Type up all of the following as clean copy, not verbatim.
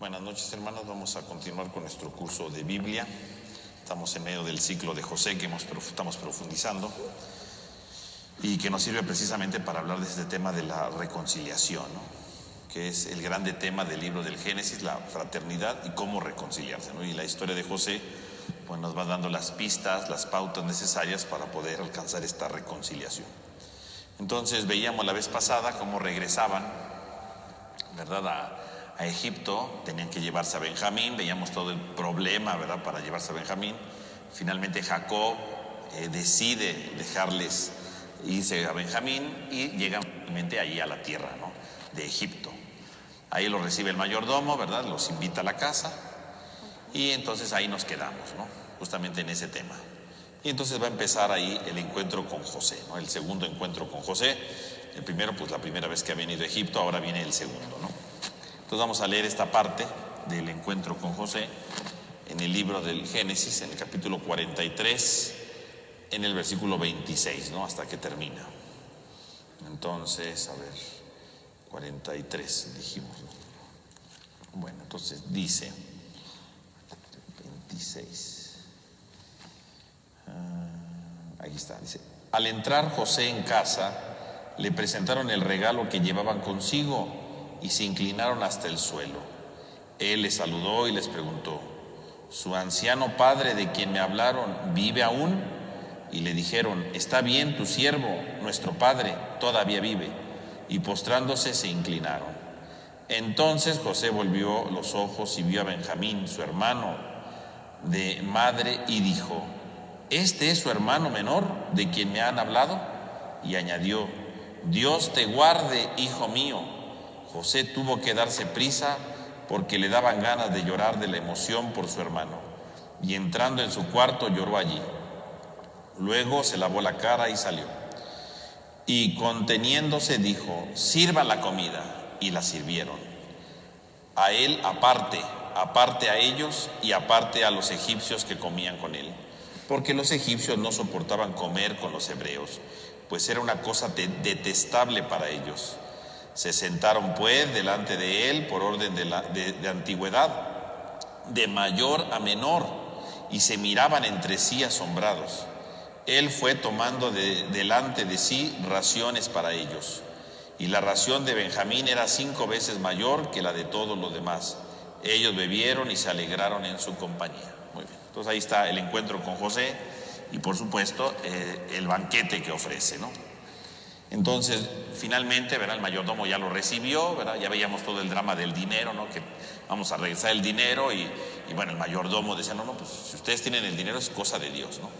Buenas noches, hermanos. Vamos a continuar con nuestro curso de Biblia. Estamos en medio del ciclo de José que estamos profundizando y que nos sirve precisamente para hablar de este tema de la reconciliación, ¿no? Que es el grande tema del libro del Génesis, la fraternidad y cómo reconciliarse, ¿no? Y la historia de José pues nos va dando las pistas, las pautas necesarias para poder alcanzar esta reconciliación. Entonces veíamos la vez pasada cómo regresaban, ¿verdad?, a Egipto. Tenían que llevarse a Benjamín. Veíamos todo el problema, ¿verdad?, para llevarse a Benjamín. Finalmente Jacob decide dejarles irse a Benjamín y llegan finalmente ahí a la tierra, ¿no?, de Egipto. Ahí los recibe el mayordomo, ¿verdad?, los invita a la casa y entonces ahí nos quedamos, ¿no?, justamente en ese tema. Y entonces va a empezar ahí el encuentro con José, ¿no?, el segundo encuentro con José. El primero, pues la primera vez que ha venido a Egipto, ahora viene el segundo, ¿no? Entonces vamos a leer esta parte del encuentro con José en el libro del Génesis, en el capítulo 43, en el versículo 26, ¿no?, hasta que termina. Entonces, a ver, 43 dijimos, ¿no? Bueno, entonces dice, 26, ahí está, dice: al entrar José en casa, le presentaron el regalo que llevaban consigo y se inclinaron hasta el suelo. Él les saludó y les preguntó: ¿su anciano padre de quien me hablaron vive aún? Y le dijeron: está bien, tu siervo, nuestro padre, todavía vive. Y postrándose se inclinaron. Entonces José volvió los ojos y vio a Benjamín, su hermano de madre, y dijo: ¿este es su hermano menor de quien me han hablado? Y añadió: Dios te guarde, hijo mío. José tuvo que darse prisa porque le daban ganas de llorar de la emoción por su hermano, y entrando en su cuarto lloró allí. Luego se lavó la cara y salió. Y conteniéndose dijo: sirvan la comida. Y la sirvieron. A él aparte a ellos y aparte a los egipcios que comían con él, porque los egipcios no soportaban comer con los hebreos, pues era una cosa detestable para ellos. Se sentaron pues delante de él por orden de antigüedad, de mayor a menor, y se miraban entre sí asombrados. Él fue tomando delante de sí raciones para ellos, y la ración de Benjamín era 5 veces mayor que la de todos los demás. Ellos bebieron y se alegraron en su compañía. Muy bien, entonces ahí está el encuentro con José y por supuesto el banquete que ofrece, ¿no? Entonces, finalmente, ¿verdad?, el mayordomo ya lo recibió, ¿verdad? Ya veíamos todo el drama del dinero, ¿no?, que vamos a regresar el dinero y bueno, el mayordomo decía: no, pues si ustedes tienen el dinero es cosa de Dios, ¿no?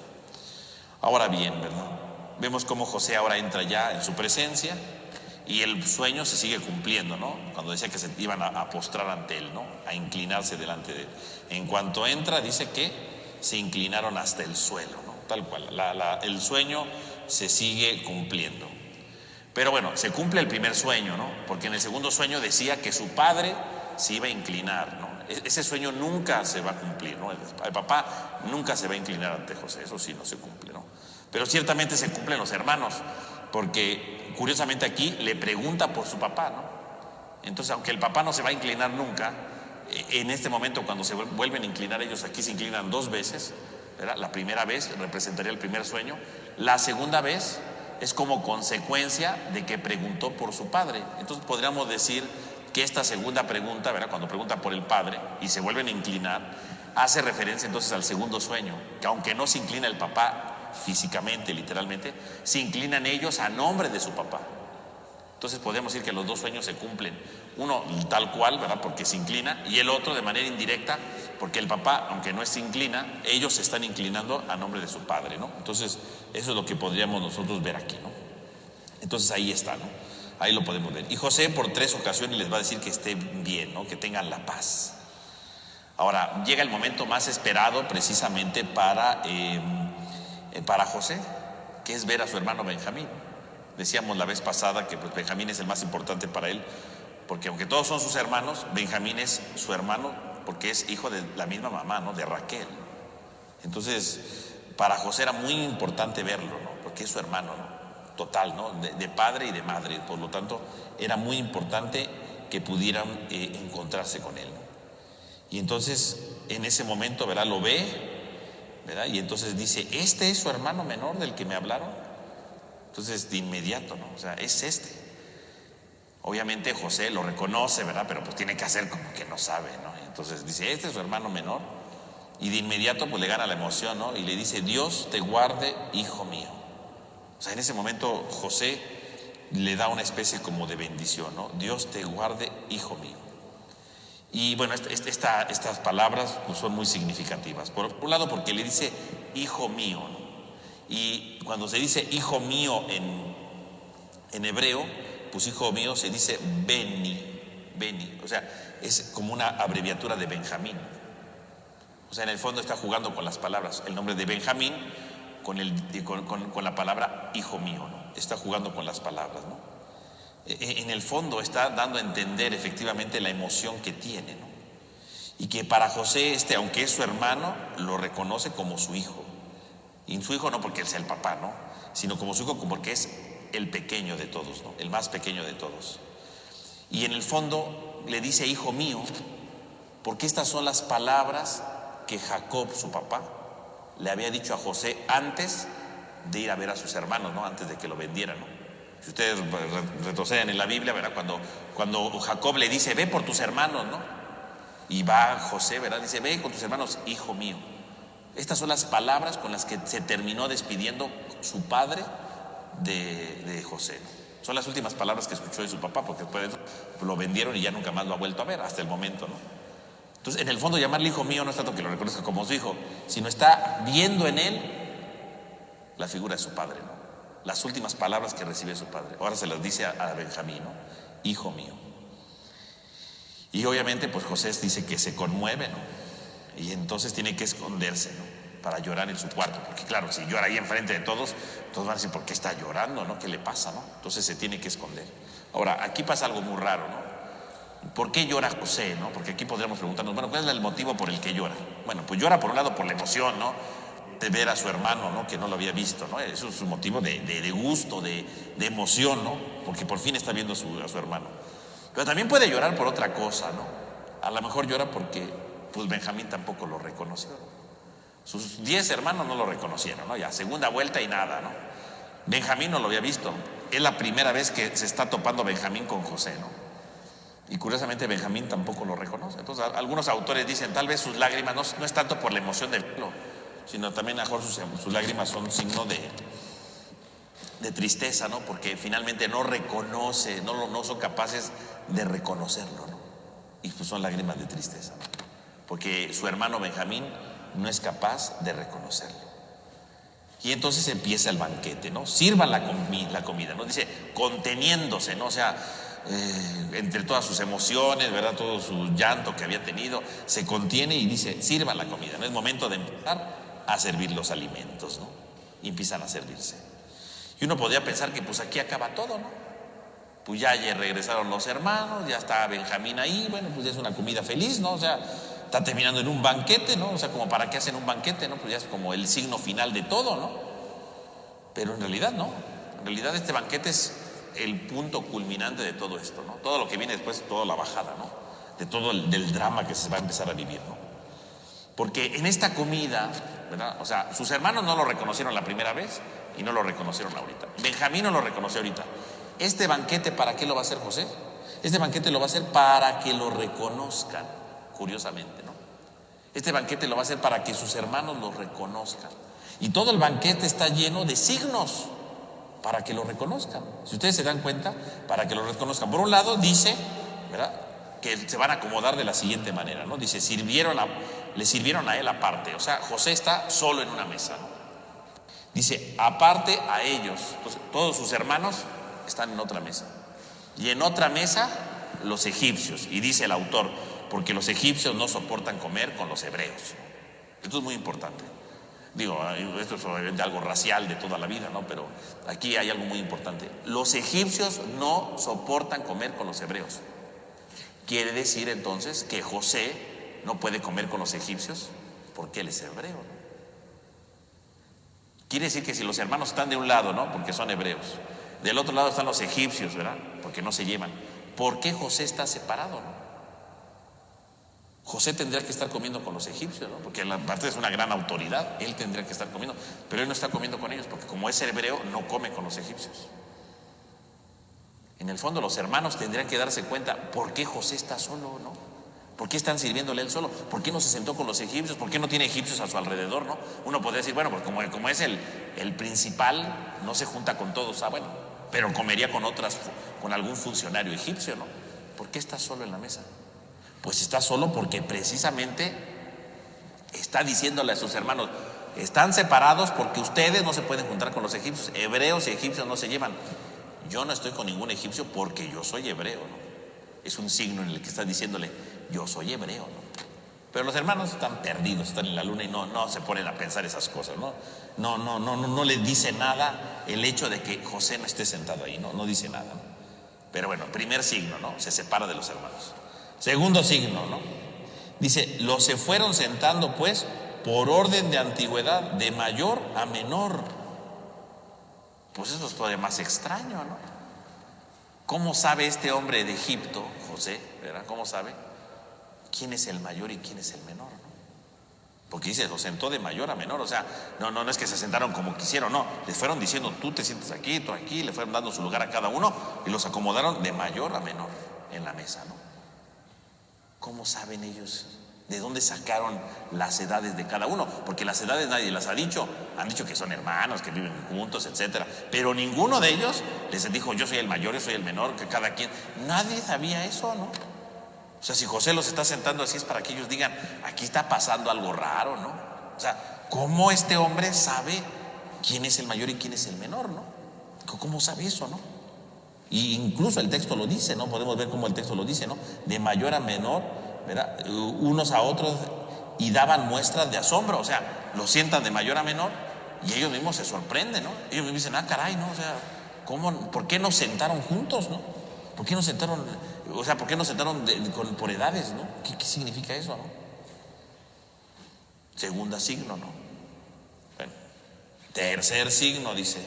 Ahora bien, ¿verdad?, vemos cómo José ahora entra ya en su presencia y el sueño se sigue cumpliendo, ¿no? Cuando decía que se iban a postrar ante él, ¿no?, a inclinarse delante de él. En cuanto entra, dice que se inclinaron hasta el suelo, ¿no? Tal cual, el sueño se sigue cumpliendo. Pero bueno, se cumple el primer sueño, ¿no? Porque en el segundo sueño decía que su padre se iba a inclinar, ¿no? Ese sueño nunca se va a cumplir, ¿no? El papá nunca se va a inclinar ante José, eso sí no se cumple, ¿no? Pero ciertamente se cumplen los hermanos, porque curiosamente aquí le pregunta por su papá, ¿no? Entonces, aunque el papá no se va a inclinar nunca, en este momento cuando se vuelven a inclinar ellos, aquí se inclinan 2 veces, ¿verdad? La primera vez representaría el primer sueño, la segunda vez es como consecuencia de que preguntó por su padre. Entonces podríamos decir que esta segunda pregunta, ¿verdad?, cuando pregunta por el padre y se vuelven a inclinar, hace referencia entonces al segundo sueño, que aunque no se inclina el papá físicamente, literalmente, se inclinan ellos a nombre de su papá. Entonces podemos decir que los 2 sueños se cumplen, uno tal cual, ¿verdad?, porque se inclina, y el otro de manera indirecta, porque el papá, aunque no se inclina, ellos se están inclinando a nombre de su padre, ¿no? Entonces eso es lo que podríamos nosotros ver aquí, ¿no? Entonces ahí está, ¿no? Ahí lo podemos ver. Y José por 3 ocasiones les va a decir que estén bien, ¿no?, que tengan la paz. Ahora llega el momento más esperado precisamente para José, que es ver a su hermano Benjamín. Decíamos la vez pasada que pues Benjamín es el más importante para él, porque aunque todos son sus hermanos, Benjamín es su hermano porque es hijo de la misma mamá, ¿no?, de Raquel. Entonces para José era muy importante verlo, ¿no?, porque es su hermano, ¿no?, total, ¿no?, de padre y de madre. Por lo tanto era muy importante que pudieran encontrarse con él, ¿no? Y entonces en ese momento, ¿verdad?, lo ve, ¿verdad? Y entonces dice, ¿este es su hermano menor del que me hablaron? Entonces de inmediato, ¿no? O sea, es este. Obviamente José lo reconoce, ¿verdad? Pero pues tiene que hacer como que no sabe, ¿no? Entonces dice, este es su hermano menor. Y de inmediato pues le gana la emoción, ¿no? Y le dice, Dios te guarde, hijo mío. O sea, en ese momento José le da una especie como de bendición, ¿no? Dios te guarde, hijo mío. Y bueno, estas palabras pues, son muy significativas. Por un lado, porque le dice hijo mío, ¿no? Y cuando se dice hijo mío en hebreo, pues hijo mío se dice Beni. O sea, es como una abreviatura de Benjamín. O sea, en el fondo está jugando con las palabras. El nombre de Benjamín con la palabra hijo mío, ¿no? Está jugando con las palabras, ¿no? En el fondo está dando a entender efectivamente la emoción que tiene, ¿no? Y que para José aunque es su hermano, lo reconoce como su hijo. Y su hijo no porque él sea el papá, ¿no? Sino como su hijo porque es el pequeño de todos, ¿no? El más pequeño de todos. Y en el fondo le dice hijo mío porque estas son las palabras que Jacob, su papá, le había dicho a José antes de ir a ver a sus hermanos, ¿no? Antes de que lo vendieran, ¿no? Si ustedes retroceden en la Biblia, ¿verdad? Cuando Jacob le dice, ve por tus hermanos, ¿no? Y va José, ¿verdad? Dice, ve con tus hermanos, hijo mío. Estas son las palabras con las que se terminó despidiendo su padre de José, ¿no? Son las últimas palabras que escuchó de su papá, porque después lo vendieron y ya nunca más lo ha vuelto a ver hasta el momento, ¿no? Entonces, en el fondo, llamarle hijo mío no es tanto que lo reconozca como su hijo, sino está viendo en él la figura de su padre, ¿no? Las últimas palabras que recibe su padre. Ahora se las dice a Benjamín, ¿no? Hijo mío. Y obviamente pues José dice que se conmueve, ¿no? Y entonces tiene que esconderse, ¿no? Para llorar en su cuarto, porque claro, si llora ahí enfrente de todos van a decir, ¿por qué está llorando, no? ¿Qué le pasa, no? Entonces se tiene que esconder. Ahora, aquí pasa algo muy raro, ¿no? ¿Por qué llora José, no? Porque aquí podríamos preguntarnos, bueno, ¿cuál es el motivo por el que llora? Bueno, pues llora por un lado por la emoción, ¿no? De ver a su hermano, ¿no? Que no lo había visto, ¿no? Eso es un motivo de gusto, de emoción, ¿no? Porque por fin está viendo a su hermano. Pero también puede llorar por otra cosa, ¿no? A lo mejor llora porque pues Benjamín tampoco lo reconoció. Sus 10 hermanos no lo reconocieron, ¿no? Ya segunda vuelta y nada, ¿no? Benjamín no lo había visto. Es la primera vez que se está topando Benjamín con José, ¿no? Y curiosamente Benjamín tampoco lo reconoce. Entonces algunos autores dicen, tal vez sus lágrimas no es tanto por la emoción de verlo, sino también a lo mejor sus lágrimas son signo de tristeza, ¿no? Porque finalmente no reconoce, no son capaces de reconocerlo, ¿no? Y pues son lágrimas de tristeza, ¿no? Porque su hermano Benjamín no es capaz de reconocerlo. Y entonces empieza el banquete, ¿no? Sirvan la comida, ¿no? Dice, conteniéndose, ¿no? O sea, entre todas sus emociones, ¿verdad? Todo su llanto que había tenido, se contiene y dice, sirvan la comida, ¿no? Es momento de empezar a servir los alimentos, ¿no? Y empiezan a servirse. Y uno podría pensar que pues aquí acaba todo, ¿no? Pues ya regresaron los hermanos, ya está Benjamín ahí, bueno, pues ya es una comida feliz, ¿no? O sea, está terminando en un banquete, ¿no? O sea, como para qué hacen un banquete, ¿no? Pues ya es como el signo final de todo, ¿no? Pero en realidad no. En realidad este banquete es el punto culminante de todo esto, ¿no? Todo lo que viene después, toda la bajada, ¿no? De todo del drama que se va a empezar a vivir, ¿no? Porque en esta comida, ¿verdad? O sea, sus hermanos no lo reconocieron la primera vez y no lo reconocieron ahorita. Benjamín no lo reconoció ahorita. Este banquete, ¿para qué lo va a hacer José? Este banquete lo va a hacer para que lo reconozcan, curiosamente, ¿no? Este banquete lo va a hacer para que sus hermanos lo reconozcan. Y todo el banquete está lleno de signos para que lo reconozcan. Si ustedes se dan cuenta, para que lo reconozcan. Por un lado dice, ¿verdad?, que se van a acomodar de la siguiente manera, ¿no? Dice, le sirvieron a él aparte. O sea, José está solo en una mesa, ¿no? Dice, aparte a ellos. Entonces, todos sus hermanos están en otra mesa. Y en otra mesa, los egipcios. Y dice el autor, porque los egipcios no soportan comer con los hebreos. Esto es muy importante. Digo, esto es obviamente algo racial de toda la vida, ¿no? Pero aquí hay algo muy importante. Los egipcios no soportan comer con los hebreos. Quiere decir entonces que José no puede comer con los egipcios porque él es hebreo, ¿no? Quiere decir que si los hermanos están de un lado, ¿no?, porque son hebreos, del otro lado están los egipcios, ¿verdad?, porque no se llevan. ¿Por qué José está separado, no? José tendría que estar comiendo con los egipcios, ¿no? Porque aparte es una gran autoridad, él tendría que estar comiendo, pero él no está comiendo con ellos, porque como es hebreo, no come con los egipcios. En el fondo, los hermanos tendrían que darse cuenta por qué José está solo, ¿no? ¿Por qué están sirviéndole él solo? ¿Por qué no se sentó con los egipcios? ¿Por qué no tiene egipcios a su alrededor, no? Uno podría decir, bueno, pues como es el principal, no se junta con todos. Ah, bueno, pero comería con algún funcionario egipcio, ¿no? ¿Por qué está solo en la mesa? Pues está solo porque precisamente está diciéndole a sus hermanos, están separados porque ustedes no se pueden juntar con los egipcios. Hebreos y egipcios no se llevan. Yo no estoy con ningún egipcio porque yo soy hebreo, ¿no? Es un signo en el que está diciéndole, yo soy hebreo, ¿no? Pero los hermanos están perdidos, están en la luna y no se ponen a pensar esas cosas, ¿no? No les dice nada el hecho de que José no esté sentado ahí, no dice nada, ¿no? Pero bueno, primer signo, ¿no? Se separa de los hermanos. Segundo signo, ¿no? Dice, los se fueron sentando pues por orden de antigüedad, de mayor a menor. Pues eso es todavía más extraño, ¿no? ¿Cómo sabe este hombre de Egipto, José, ¿verdad? ¿Cómo sabe quién es el mayor y quién es el menor, ¿no? Porque dice, lo sentó de mayor a menor, o sea, no es que se sentaron como quisieron, no, les fueron diciendo, tú te sientes aquí, tú aquí, le fueron dando su lugar a cada uno y los acomodaron de mayor a menor en la mesa, ¿no? ¿Cómo saben ellos? ¿De dónde sacaron las edades de cada uno? Porque las edades nadie las ha dicho. Han dicho que son hermanos, que viven juntos, etcétera. Pero ninguno de ellos les dijo, yo soy el mayor, yo soy el menor, que cada quien. Nadie sabía eso, ¿no? O sea, si José los está sentando así es para que ellos digan, aquí está pasando algo raro, ¿no? O sea, ¿cómo este hombre sabe quién es el mayor y quién es el menor, ¿no? ¿Cómo sabe eso, no? Y incluso el texto lo dice, ¿no? Podemos ver cómo el texto lo dice, ¿no? De mayor a menor, ¿verdad? Unos a otros, y daban muestras de asombro, o sea, los sientan de mayor a menor y ellos mismos se sorprenden, ¿no? Ellos mismos dicen, caray, ¿no? O sea, ¿por qué nos sentaron juntos, no? ¿Por qué nos sentaron, o sea, por qué nos sentaron por edades, ¿no? ¿Qué significa eso, no? Segunda signo, ¿no? Bueno, tercer signo dice,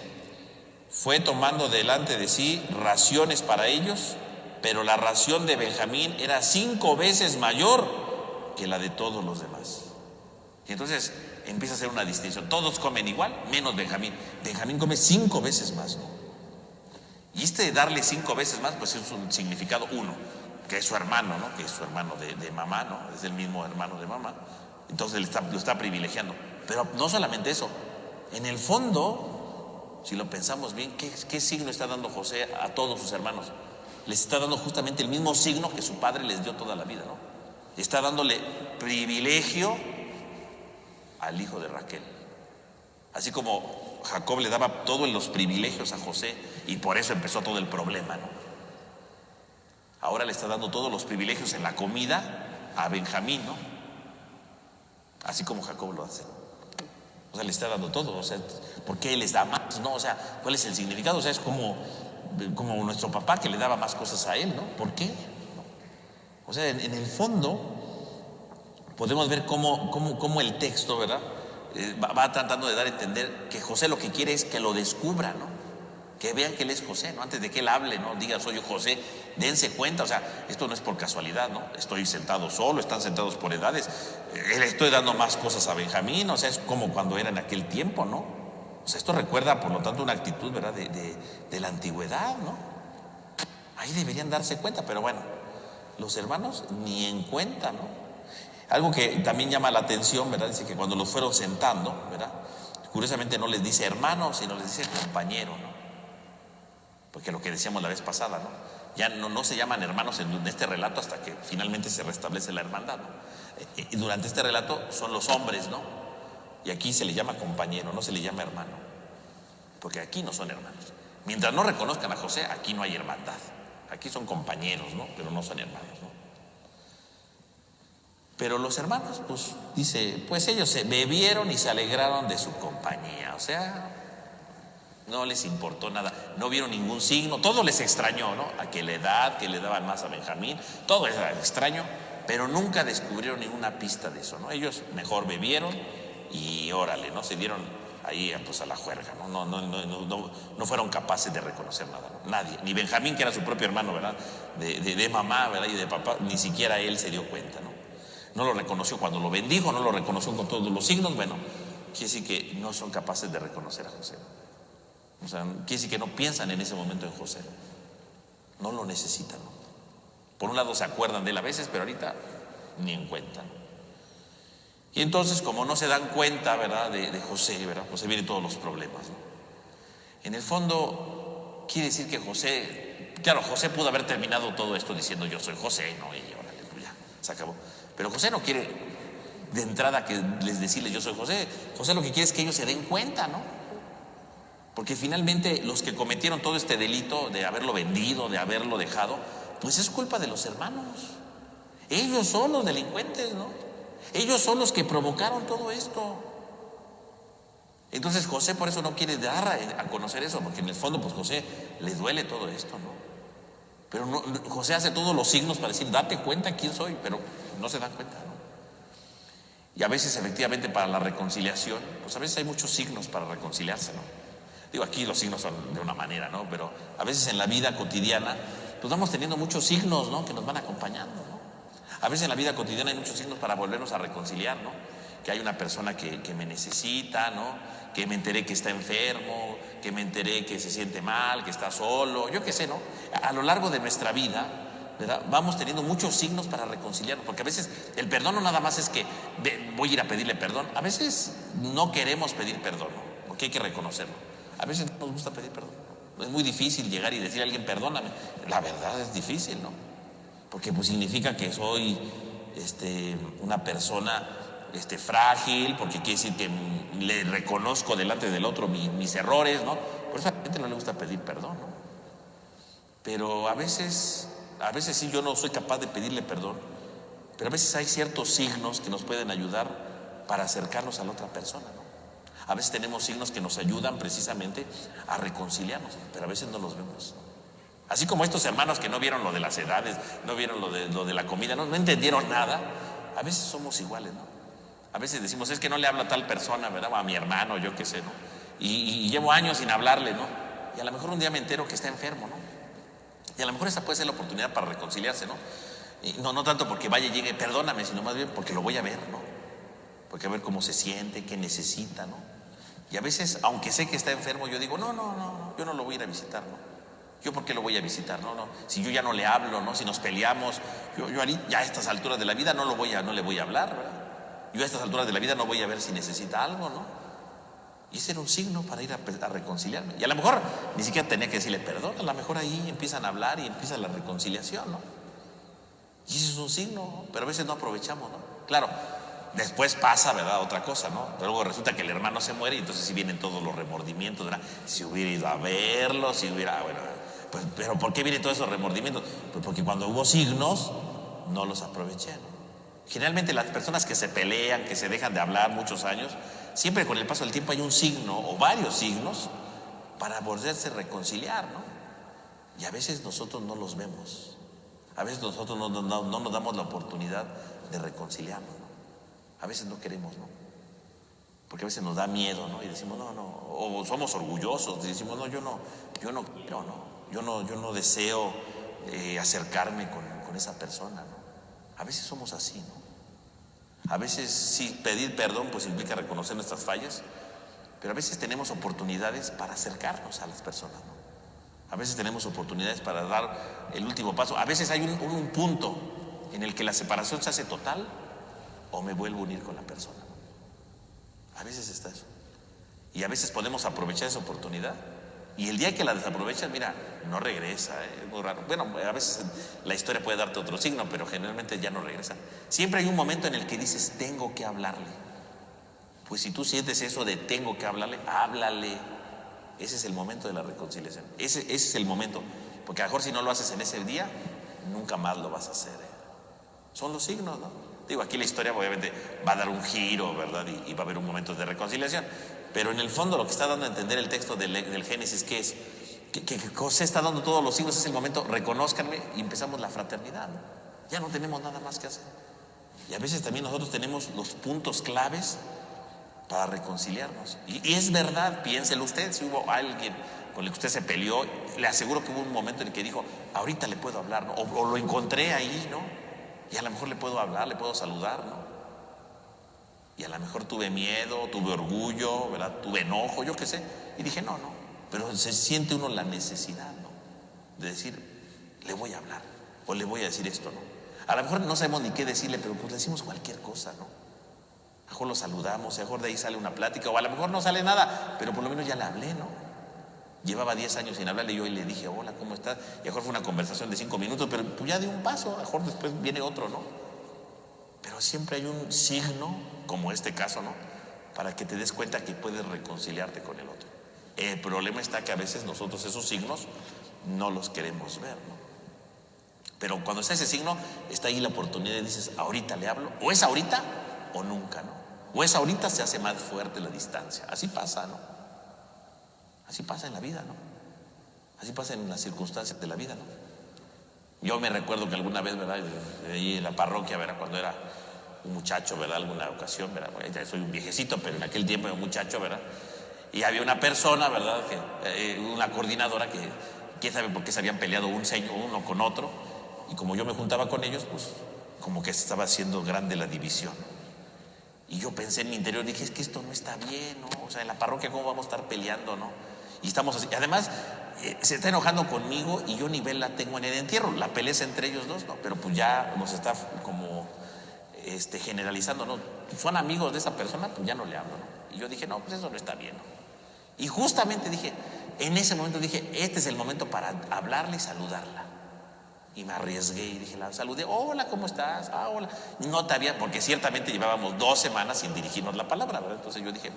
fue tomando delante de sí raciones para ellos, pero la ración de Benjamín era 5 veces mayor que la de todos los demás. Y entonces empieza a hacer una distinción. Todos comen igual, menos Benjamín. Benjamín come 5 veces más, ¿no? Y de darle 5 veces más, pues es un significado, uno, que es su hermano, ¿no? Que es su hermano de mamá, ¿no? Es el mismo hermano de mamá. Entonces lo está privilegiando. Pero no solamente eso. En el fondo, si lo pensamos bien, ¿qué signo está dando José a todos sus hermanos? Les está dando justamente el mismo signo que su padre les dio toda la vida, ¿no? Está dándole privilegio al hijo de Raquel. Así como Jacob le daba todos los privilegios a José y por eso empezó todo el problema, ¿no? Ahora le está dando todos los privilegios en la comida a Benjamín, ¿no? Así como Jacob lo hace. O sea, le está dando todo, o sea, ¿por qué les da más? No, o sea, ¿cuál es el significado? O sea, es como nuestro papá que le daba más cosas a él, ¿no? ¿Por qué? O sea, en el fondo podemos ver cómo el texto, ¿verdad? Va tratando de dar a entender que José lo que quiere es que lo descubra, ¿no? Que vean que él es José, ¿no? Antes de que él hable, ¿no? Diga, soy yo José, dense cuenta, o sea, esto no es por casualidad, ¿no? Estoy sentado solo, están sentados por edades, le estoy dando más cosas a Benjamín, o sea, es como cuando era en aquel tiempo, ¿no? O sea, esto recuerda, por lo tanto, una actitud, ¿verdad? De la antigüedad, ¿no? Ahí deberían darse cuenta, pero bueno, los hermanos ni en cuenta, ¿no? Algo que también llama la atención, ¿verdad? Dice que cuando los fueron sentando, ¿verdad? Curiosamente no les dice hermano, sino les dice compañero, ¿no? Porque lo que decíamos la vez pasada, ¿no? Ya no se llaman hermanos en este relato hasta que finalmente se restablece la hermandad, ¿no? Y durante este relato son los hombres, ¿no? Y aquí se le llama compañero, no se le llama hermano, porque aquí no son hermanos. Mientras no reconozcan a José, aquí no hay hermandad. Aquí son compañeros, ¿no? Pero no son hermanos, ¿no? Pero los hermanos, pues, dice, pues ellos se bebieron y se alegraron de su compañía. O sea, no les importó nada, no vieron ningún signo, todo les extrañó, ¿no? Aquella edad que le daban más a Benjamín, todo era extraño, pero nunca descubrieron ninguna pista de eso, ¿no? Ellos mejor bebieron y órale, ¿no? Se dieron ahí pues a la juerga, ¿no? No fueron capaces de reconocer nada, ¿no? Nadie, ni Benjamín, que era su propio hermano, ¿verdad? De mamá, ¿verdad? Y de papá, ni siquiera él se dio cuenta, ¿no? No lo reconoció cuando lo bendijo, no lo reconoció con todos los signos. Bueno, quiere decir que no son capaces de reconocer a José. O sea, quiere decir que no piensan en ese momento en José. No lo necesitan, ¿no? Por un lado se acuerdan de él a veces, pero ahorita ni en cuenta, ¿no? Y entonces, como no se dan cuenta, ¿verdad?, de José, ¿verdad?, pues se vienen todos los problemas, ¿no? En el fondo, quiere decir que José, claro, José pudo haber terminado todo esto diciendo yo soy José, ¿no? Y órale, pues ya, se acabó. Pero José no quiere de entrada que les decirles yo soy José. José lo que quiere es que ellos se den cuenta, ¿no? Porque finalmente los que cometieron todo este delito de haberlo vendido, de haberlo dejado, pues es culpa de los hermanos. Ellos son los delincuentes, ¿no? Ellos son los que provocaron todo esto. Entonces José por eso no quiere dar a conocer eso, porque en el fondo pues José le duele todo esto, ¿no? Pero no, José hace todos los signos para decir date cuenta quién soy, pero no se dan cuenta, ¿no? Y a veces efectivamente para la reconciliación, pues a veces hay muchos signos para reconciliarse, ¿no? Digo, aquí los signos son de una manera, ¿no? Pero a veces en la vida cotidiana pues vamos teniendo muchos signos, ¿no?, que nos van acompañando, ¿no? A veces en la vida cotidiana hay muchos signos para volvernos a reconciliar, ¿no? Que hay una persona que me necesita, ¿no? Que me enteré que está enfermo, que me enteré que se siente mal, que está solo, yo qué sé, ¿no? A lo largo de nuestra vida, ¿verdad?, vamos teniendo muchos signos para reconciliarnos, porque a veces el perdón no nada más es que voy a ir a pedirle perdón. A veces no queremos pedir perdón, ¿no?, porque hay que reconocerlo. A veces no nos gusta pedir perdón, ¿no? Es muy difícil llegar y decir a alguien perdóname. La verdad es difícil, ¿no? Porque pues significa que soy una persona frágil, porque quiere decir que le reconozco delante del otro mis errores, ¿no? Por eso a la gente no le gusta pedir perdón, ¿no? Pero a veces sí yo no soy capaz de pedirle perdón, pero a veces hay ciertos signos que nos pueden ayudar para acercarnos a la otra persona, ¿no? A veces tenemos signos que nos ayudan precisamente a reconciliarnos, pero a veces no los vemos. Así como estos hermanos que no vieron lo de las edades, no vieron lo de la comida, no entendieron nada. A veces somos iguales, ¿no? A veces decimos, es que no le hablo a tal persona, ¿verdad?, o a mi hermano, yo qué sé, ¿no? Y llevo años sin hablarle, ¿no? Y a lo mejor un día me entero que está enfermo, ¿no? Y a lo mejor esa puede ser la oportunidad para reconciliarse, ¿no? Y no tanto porque vaya y llegue, perdóname, sino más bien porque lo voy a ver, ¿no? Porque a ver cómo se siente, qué necesita, ¿no? Y a veces, aunque sé que está enfermo, yo digo, no, yo no lo voy a ir a visitar, ¿no? ¿Yo por qué lo voy a visitar? No, si yo ya no le hablo, ¿no? Si nos peleamos, yo ya a estas alturas de la vida no le voy a hablar, ¿verdad? Yo a estas alturas de la vida no voy a ver si necesita algo, ¿no? Y ese era un signo para ir a reconciliarme. Y a lo mejor ni siquiera tenía que decirle perdón, a lo mejor ahí empiezan a hablar y empieza la reconciliación, ¿no? Y ese es un signo, pero a veces no aprovechamos, ¿no? Claro, después pasa, ¿verdad?, otra cosa, ¿no? Pero luego resulta que el hermano se muere y entonces sí vienen todos los remordimientos, ¿verdad? Si hubiera ido a verlo, si hubiera, bueno, pues, pero ¿por qué vienen todos esos remordimientos? Pues porque cuando hubo signos, no los aproveché, ¿no? Generalmente las personas que se pelean, que se dejan de hablar muchos años, siempre con el paso del tiempo hay un signo o varios signos para volverse a reconciliar, ¿no? Y a veces nosotros no los vemos. A veces nosotros no nos damos la oportunidad de reconciliarnos, ¿no? A veces no queremos, ¿no? Porque a veces nos da miedo, ¿no? Y decimos, no, o somos orgullosos, y decimos, no, yo no quiero, ¿no? Yo no deseo acercarme con esa persona, ¿no? A veces somos así, ¿no? A veces sí, pedir perdón pues implica reconocer nuestras fallas, pero a veces tenemos oportunidades para acercarnos a las personas, ¿no? A veces tenemos oportunidades para dar el último paso. A veces hay un punto en el que la separación se hace total o me vuelvo a unir con la persona, ¿no? A veces está eso. Y a veces podemos aprovechar esa oportunidad y el día que la desaprovechas, mira, no regresa, es muy raro. Bueno, a veces la historia puede darte otro signo, pero generalmente ya no regresa. Siempre hay un momento en el que dices, tengo que hablarle. Pues si tú sientes eso de tengo que hablarle, háblale. Ese es el momento de la reconciliación. Ese es el momento. Porque a lo mejor si no lo haces en ese día, nunca más lo vas a hacer, ¿eh? Son los signos, ¿no? Digo, aquí la historia obviamente va a dar un giro, ¿verdad? Y va a haber un momento de reconciliación. Pero en el fondo lo que está dando a entender el texto del Génesis, ¿qué es? Que José está dando todos los signos, es el momento, reconózcanme y empezamos la fraternidad, ¿no? Ya no tenemos nada más que hacer. Y a veces también nosotros tenemos los puntos claves para reconciliarnos. Y es verdad, piénselo usted, si hubo alguien con el que usted se peleó, le aseguro que hubo un momento en el que dijo, ahorita le puedo hablar, ¿no? O lo encontré ahí, ¿no? Y a lo mejor le puedo hablar, le puedo saludar, ¿no? Y a lo mejor tuve miedo, tuve orgullo, ¿verdad? Tuve enojo, yo qué sé. Y dije, no. Pero se siente uno la necesidad, ¿no? De decir, le voy a hablar, o le voy a decir esto, ¿no? A lo mejor no sabemos ni qué decirle, pero pues le decimos cualquier cosa, ¿no? A lo mejor lo saludamos, a lo mejor de ahí sale una plática, o a lo mejor no sale nada, pero por lo menos ya le hablé, ¿no? Llevaba 10 años sin hablarle, yo y le dije, hola, ¿cómo estás? Y a lo mejor fue una conversación de 5 minutos, pero pues ya di un paso, a lo mejor después viene otro, ¿no? Pero siempre hay un signo, como este caso, ¿no? Para que te des cuenta que puedes reconciliarte con el otro. El problema está que a veces nosotros esos signos no los queremos ver, ¿no? Pero cuando está ese signo, está ahí la oportunidad y dices, ahorita le hablo, o es ahorita o nunca, ¿no? O es ahorita, se hace más fuerte la distancia. Así pasa, ¿no? Así pasa en la vida, ¿no? Así pasa en las circunstancias de la vida, ¿no? Yo me recuerdo que alguna vez, ¿verdad? Ahí en la parroquia, ¿verdad? Cuando era un muchacho, ¿verdad? Alguna ocasión, ¿verdad? Ya soy un viejecito, pero en aquel tiempo era un muchacho, ¿verdad? Y había una persona, ¿verdad? Una coordinadora que, quién sabe por qué se habían peleado uno con otro. Y como yo me juntaba con ellos, pues como que se estaba haciendo grande la división. Y yo pensé en mi interior, dije, es que esto no está bien, ¿no? O sea, en la parroquia, ¿cómo vamos a estar peleando, no? Y estamos así. Además, se está enojando conmigo y yo ni vela tengo en el entierro. La pelea es entre ellos dos, ¿no? Pero pues ya nos está como generalizando, ¿no? Son amigos de esa persona, pues ya no le hablo, ¿no? Y yo dije, no, pues eso no está bien, ¿no? Y justamente dije, en ese momento dije, este es el momento para hablarle y saludarla. Y me arriesgué y dije, la saludé, hola, ¿cómo estás? Ah, hola. No te había, porque ciertamente llevábamos 2 semanas sin dirigirnos la palabra, ¿verdad? Entonces yo dije,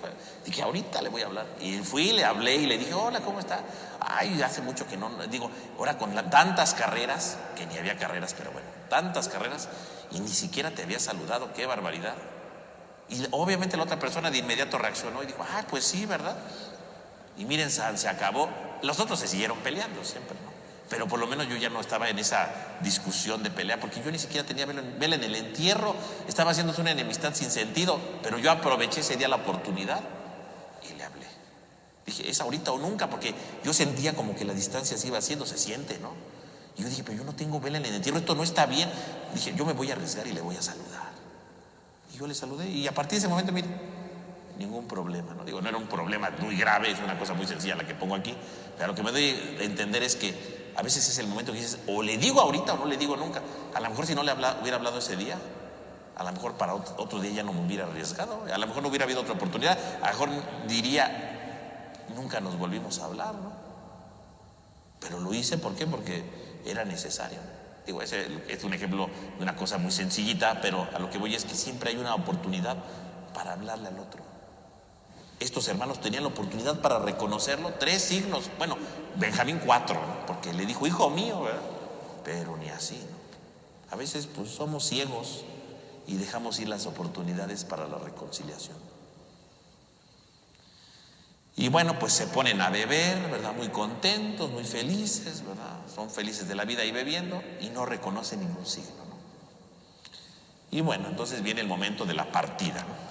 ahorita le voy a hablar. Y fui, le hablé y le dije, hola, ¿cómo está? Ay, hace mucho que no, digo, ahora con tantas carreras, que ni había carreras, pero bueno, tantas carreras, y ni siquiera te había saludado, qué barbaridad. Y obviamente la otra persona de inmediato reaccionó y dijo, ah, pues sí, ¿verdad? Y miren, se acabó. Los otros se siguieron peleando siempre, ¿no? Pero por lo menos yo ya no estaba en esa discusión de pelea, porque yo ni siquiera tenía vela en el entierro. Estaba haciéndose una enemistad sin sentido, pero yo aproveché ese día la oportunidad y le hablé. Dije, es ahorita o nunca, porque yo sentía como que la distancia se iba haciendo, se siente, ¿no? Y yo dije, pero yo no tengo vela en el entierro, esto no está bien. Dije, yo me voy a arriesgar y le voy a saludar. Y yo le saludé, y a partir de ese momento, mire, ningún problema, ¿no? Digo, no era un problema muy grave, es una cosa muy sencilla la que pongo aquí, pero lo que me doy a entender es que a veces es el momento que dices, o le digo ahorita o no le digo nunca. A lo mejor si no hubiera hablado ese día, a lo mejor para otro día ya no me hubiera arriesgado, a lo mejor no hubiera habido otra oportunidad, a lo mejor diría, nunca nos volvimos a hablar, ¿no? Pero lo hice, ¿por qué? Porque era necesario. Digo, ese es un ejemplo de una cosa muy sencillita, pero a lo que voy es que siempre hay una oportunidad para hablarle al otro. Estos hermanos tenían la oportunidad para reconocerlo, 3 signos, bueno, Benjamín 4, ¿no? Porque le dijo, hijo mío, ¿verdad? Pero ni así, ¿no? A veces pues somos ciegos y dejamos ir las oportunidades para la reconciliación. Y bueno, pues se ponen a beber, ¿verdad? Muy contentos, muy felices, ¿verdad? Son felices de la vida y bebiendo y no reconocen ningún signo, ¿no? Y bueno, entonces viene el momento de la partida, ¿no?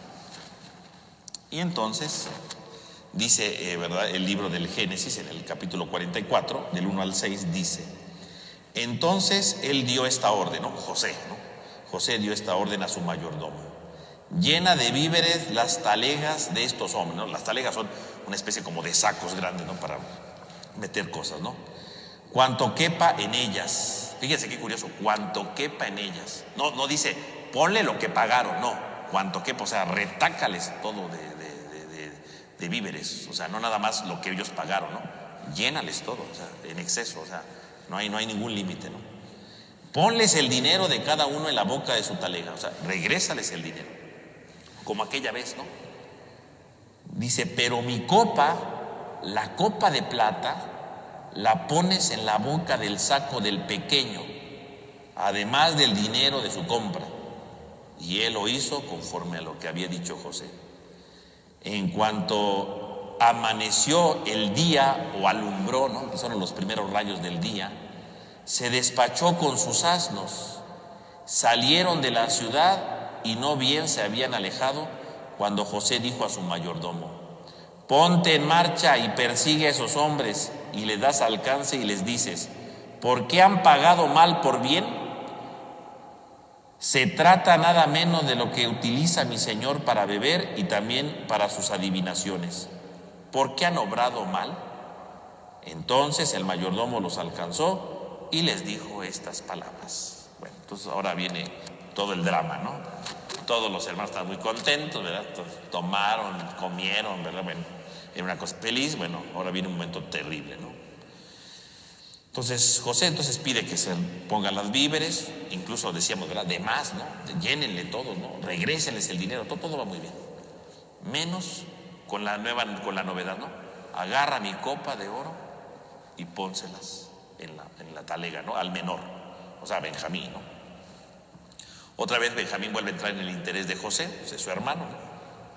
Y entonces dice, ¿verdad? El libro del Génesis, en el capítulo 44, del 1 al 6, dice, entonces él dio esta orden, ¿no? José dio esta orden a su mayordomo: llena de víveres las talegas de estos hombres, ¿no? Las talegas son una especie como de sacos grandes, ¿no? Para meter cosas, ¿no? Cuanto quepa en ellas. Fíjense qué curioso, cuanto quepa en ellas. No dice, ponle lo que pagaron, no. Cuanto quepa, o sea, retácales todo de víveres, o sea, no nada más lo que ellos pagaron, ¿no? Llénales todo, o sea, en exceso, o sea, no hay ningún límite, ¿no? Ponles el dinero de cada uno en la boca de su talega, o sea, regrésales el dinero, como aquella vez, ¿no? Dice, pero mi copa, la copa de plata, la pones en la boca del saco del pequeño, además del dinero de su compra. Y él lo hizo conforme a lo que había dicho José. En cuanto amaneció el día o alumbró, ¿no? Que son los primeros rayos del día, se despachó con sus asnos, salieron de la ciudad y no bien se habían alejado cuando José dijo a su mayordomo: ponte en marcha y persigue a esos hombres, y les das alcance y les dices: ¿por qué han pagado mal por bien? Se trata nada menos de lo que utiliza mi señor para beber y también para sus adivinaciones. ¿Por qué han obrado mal? Entonces el mayordomo los alcanzó y les dijo estas palabras. Bueno, entonces ahora viene todo el drama, ¿no? Todos los hermanos están muy contentos, ¿verdad? Tomaron, comieron, ¿verdad? Bueno, era una cosa feliz. Bueno, ahora viene un momento terrible, ¿no? Entonces José pide que se pongan las víveres, incluso decíamos, ¿verdad? De más, ¿no? Llénenle todo, ¿no? Regrésenles el dinero, todo va muy bien. Menos con la novedad, ¿no? Agarra mi copa de oro y pónselas en la talega, ¿no? Al menor, o sea, Benjamín, ¿no? Otra vez Benjamín vuelve a entrar en el interés de José, pues es su hermano, ¿no?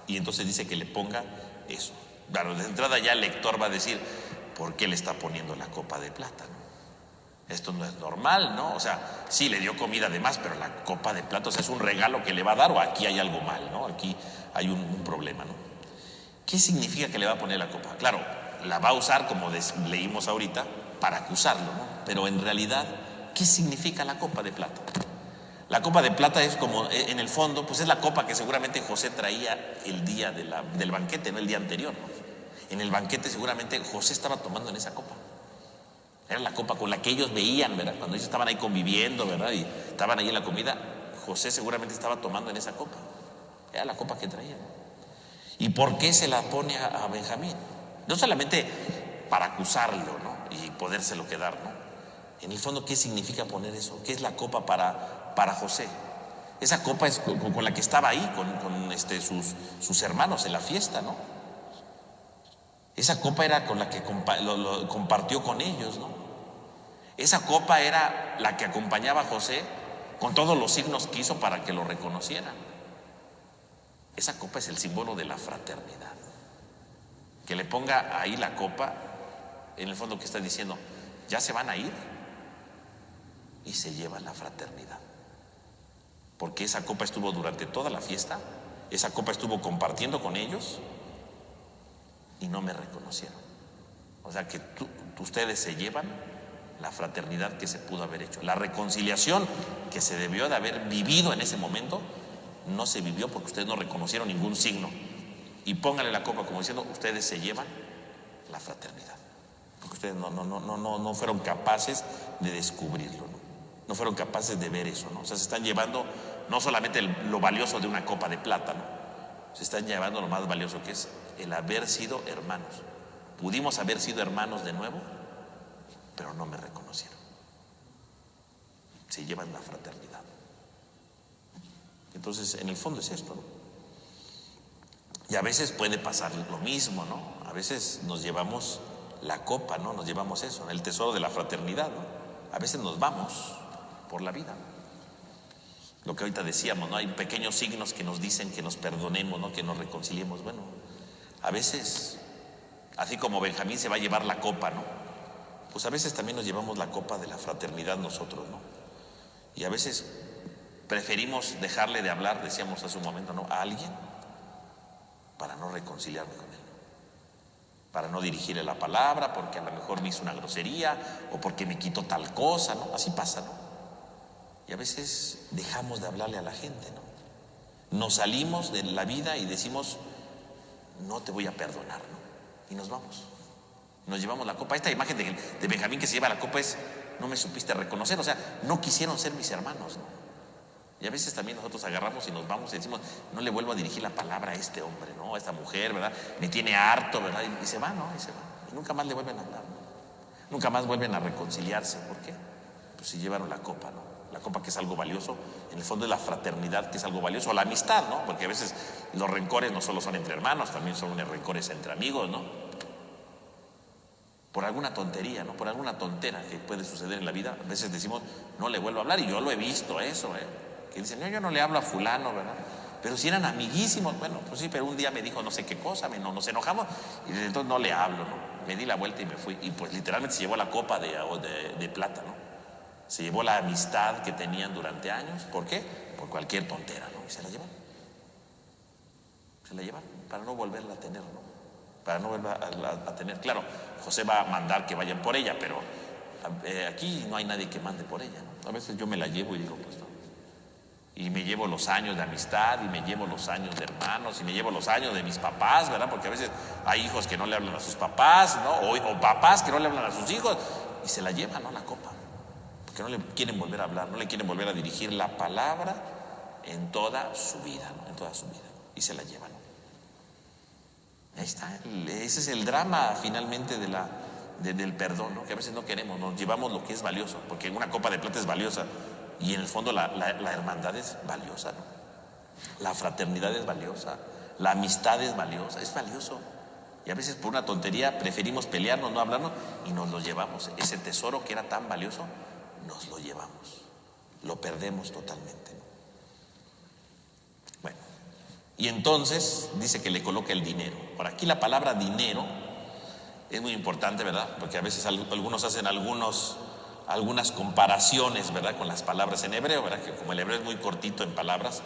Y entonces dice que le ponga eso. Claro, de entrada ya el lector va a decir, ¿por qué le está poniendo la copa de plata, ¿no? Esto no es normal, ¿no? O sea, sí le dio comida de más, pero la copa de plata, o sea, es un regalo que le va a dar, o aquí hay algo mal, ¿no? Aquí hay un problema, ¿no? ¿Qué significa que le va a poner la copa? Claro, la va a usar, como leímos ahorita, para acusarlo, ¿no? Pero en realidad, ¿qué significa la copa de plata? La copa de plata es como, en el fondo, pues es la copa que seguramente José traía el día del banquete, no el día anterior, ¿no? En el banquete seguramente José estaba tomando en esa copa. Era la copa con la que ellos veían, ¿verdad? Cuando ellos estaban ahí conviviendo, ¿verdad? Y estaban ahí en la comida, José seguramente estaba tomando en esa copa. Era la copa que traía. ¿Y por qué se la pone a Benjamín? No solamente para acusarlo, ¿no? Y podérselo quedar, ¿no? En el fondo, ¿qué significa poner eso? ¿Qué es la copa para José? Esa copa es con la que estaba ahí, con sus hermanos en la fiesta, ¿no? Esa copa era con la que lo compartió con ellos, ¿no? Esa copa era la que acompañaba a José con todos los signos que hizo para que lo reconocieran. Esa copa es el símbolo de la fraternidad. Que le ponga ahí la copa, en el fondo que está diciendo, ya se van a ir y se llevan la fraternidad. Porque esa copa estuvo durante toda la fiesta, esa copa estuvo compartiendo con ellos y no me reconocieron. O sea que ustedes se llevan la fraternidad que se pudo haber hecho. La reconciliación que se debió de haber vivido en ese momento no se vivió porque ustedes no reconocieron ningún signo. Y pónganle la copa como diciendo, ustedes se llevan la fraternidad. Porque ustedes no fueron capaces de descubrirlo, ¿no? No fueron capaces de ver eso, ¿no? O sea, se están llevando no solamente lo valioso de una copa de plata, ¿no? Se están llevando lo más valioso que es el haber sido hermanos. Pudimos haber sido hermanos de nuevo, pero no me reconocieron. Se llevan la fraternidad. Entonces, en el fondo es esto, ¿no? Y a veces puede pasar lo mismo, ¿no? A veces nos llevamos la copa, ¿no? Nos llevamos eso, el tesoro de la fraternidad, ¿no? A veces nos vamos por la vida, ¿no? Lo que ahorita decíamos, ¿no? Hay pequeños signos que nos dicen que nos perdonemos, ¿no? Que nos reconciliemos. Bueno, a veces, así como Benjamín se va a llevar la copa, ¿no? Pues a veces también nos llevamos la copa de la fraternidad nosotros, ¿no? Y a veces preferimos dejarle de hablar, decíamos hace un momento, ¿no? A alguien para no reconciliarme con él, para no dirigirle la palabra, porque a lo mejor me hizo una grosería o porque me quitó tal cosa, ¿no? Así pasa, ¿no? Y a veces dejamos de hablarle a la gente, ¿no? Nos salimos de la vida y decimos, no te voy a perdonar, ¿no? Y nos vamos. Nos llevamos la copa. Esta imagen de Benjamín que se lleva la copa es, no me supiste reconocer, o sea, no quisieron ser mis hermanos, ¿no? Y a veces también nosotros agarramos y nos vamos y decimos, no le vuelvo a dirigir la palabra a este hombre, ¿no? A esta mujer, ¿verdad? Me tiene harto, ¿verdad? Y se va, ¿no? Y se va. Y nunca más le vuelven a hablar, ¿no? Nunca más vuelven a reconciliarse. ¿Por qué? Pues si llevaron la copa, ¿no? La copa que es algo valioso, en el fondo es la fraternidad que es algo valioso, o la amistad, ¿no? Porque a veces los rencores no solo son entre hermanos, también son rencores entre amigos, ¿no? Por alguna tontería, ¿no? Por alguna tontera que puede suceder en la vida, a veces decimos, no le vuelvo a hablar, y yo lo he visto eso, que dicen, no, yo no le hablo a fulano, ¿verdad? Pero si eran amiguísimos, bueno, pues sí, pero un día me dijo no sé qué cosa, nos enojamos, y desde entonces no le hablo, ¿no? Me di la vuelta y me fui, y pues literalmente se llevó la copa de plata, ¿no? Se llevó la amistad que tenían durante años. ¿Por qué? Por cualquier tontera, ¿no? Y se la llevan. Se la llevan para no volverla a tener, ¿no? Para no volverla a tener. Claro, José va a mandar que vayan por ella, pero aquí no hay nadie que mande por ella, ¿no? A veces yo me la llevo y digo, pues no. Y me llevo los años de amistad, y me llevo los años de hermanos, y me llevo los años de mis papás, ¿verdad? Porque a veces hay hijos que no le hablan a sus papás, ¿no? O papás que no le hablan a sus hijos, y se la llevan, ¿no? La copa. Porque no le quieren volver a hablar, no le quieren volver a dirigir la palabra en toda su vida, ¿no? En toda su vida. Y se la llevan. Ahí está. Ese es el drama finalmente del perdón, ¿no? Que a veces no queremos, nos llevamos lo que es valioso, porque una copa de plata es valiosa. Y en el fondo la hermandad es valiosa, ¿no? La fraternidad es valiosa, la amistad es valiosa, es valioso. Y a veces por una tontería preferimos pelearnos, no hablarnos, y nos lo llevamos. Ese tesoro que era tan valioso, nos lo llevamos. Lo perdemos totalmente, ¿no? Bueno, y entonces dice que le coloca el dinero. Por aquí la palabra dinero es muy importante, ¿verdad? Porque a veces algunos hacen algunas comparaciones, ¿verdad? Con las palabras en hebreo, ¿verdad? Que como el hebreo es muy cortito en palabras,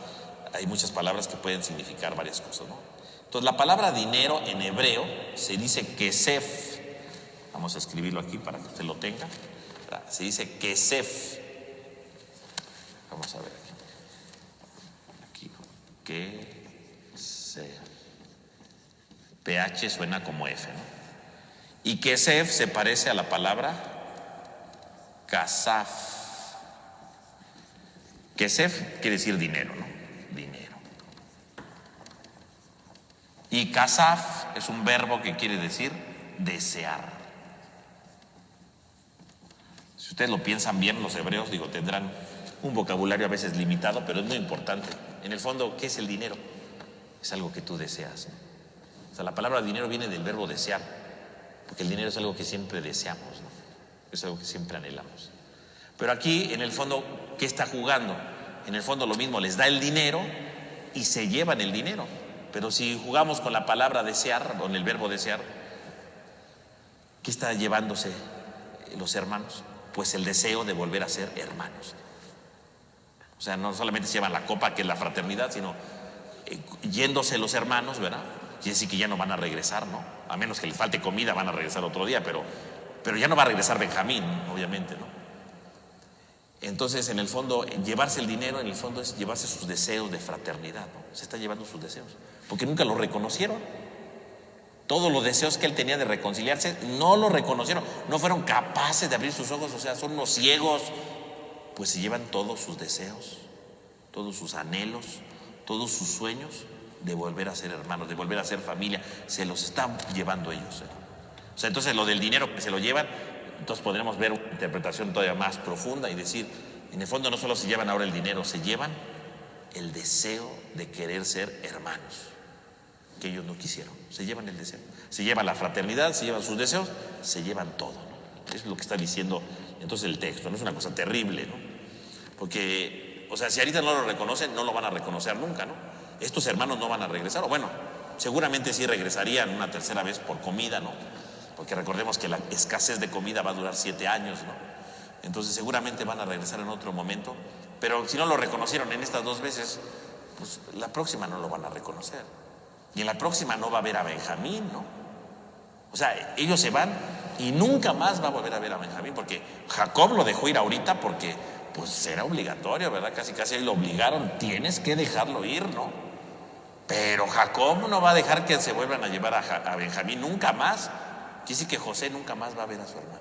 hay muchas palabras que pueden significar varias cosas, ¿no? Entonces la palabra dinero en hebreo se dice kesef. Vamos a escribirlo aquí para que usted lo tenga, ¿verdad? Se dice kesef. Vamos a ver aquí. Kesef. PH suena como F, ¿no? Y kesef se parece a la palabra Kasaf. Kesef quiere decir dinero, ¿no? Dinero. Y kasaf es un verbo que quiere decir desear. Si ustedes lo piensan bien, los hebreos, digo, tendrán un vocabulario a veces limitado, pero es muy importante. En el fondo, ¿qué es el dinero? Es algo que tú deseas, ¿no? O sea, la palabra dinero viene del verbo desear, porque el dinero es algo que siempre deseamos, ¿no? Es algo que siempre anhelamos. Pero aquí, en el fondo, ¿qué está jugando? En el fondo lo mismo, les da el dinero y se llevan el dinero. Pero si jugamos con la palabra desear, con el verbo desear, ¿qué está llevándose los hermanos? Pues el deseo de volver a ser hermanos. O sea, no solamente se llevan la copa, que es la fraternidad, sino yéndose los hermanos, ¿verdad? Quiere decir que ya no van a regresar, ¿no? A menos que les falte comida, van a regresar otro día, pero ya no va a regresar Benjamín, obviamente, ¿no? Entonces, en el fondo, llevarse el dinero, en el fondo, es llevarse sus deseos de fraternidad, ¿no? Se está llevando sus deseos, porque nunca lo reconocieron. Todos los deseos que él tenía de reconciliarse, no lo reconocieron, no fueron capaces de abrir sus ojos, o sea, son unos ciegos. Pues se llevan todos sus deseos, todos sus anhelos, todos sus sueños de volver a ser hermanos, de volver a ser familia, se los están llevando ellos, ¿eh? O sea, entonces lo del dinero que se lo llevan, entonces podremos ver una interpretación todavía más profunda y decir, en el fondo no solo se llevan ahora el dinero, se llevan el deseo de querer ser hermanos, que ellos no quisieron. Se llevan el deseo, se lleva la fraternidad, se llevan sus deseos, se llevan todo, ¿no? Eso es lo que está diciendo entonces el texto. No es una cosa terrible, ¿no? Porque, o sea, si ahorita no lo reconocen, no lo van a reconocer nunca, ¿no? Estos hermanos no van a regresar, o bueno, seguramente sí regresarían una tercera vez por comida, ¿no? Porque recordemos que la escasez de comida va a durar 7 años, ¿no? Entonces seguramente van a regresar en otro momento, pero si no lo reconocieron en estas 2 veces, pues la próxima no lo van a reconocer. Y en la próxima no va a ver a Benjamín, ¿no? O sea, ellos se van y nunca más va a volver a ver a Benjamín, porque Jacob lo dejó ir ahorita porque pues era obligatorio, ¿verdad? Casi ahí lo obligaron, tienes que dejarlo ir, ¿no? Pero Jacob no va a dejar que se vuelvan a llevar a Benjamín nunca más. Quiere decir que José nunca más va a ver a su hermano.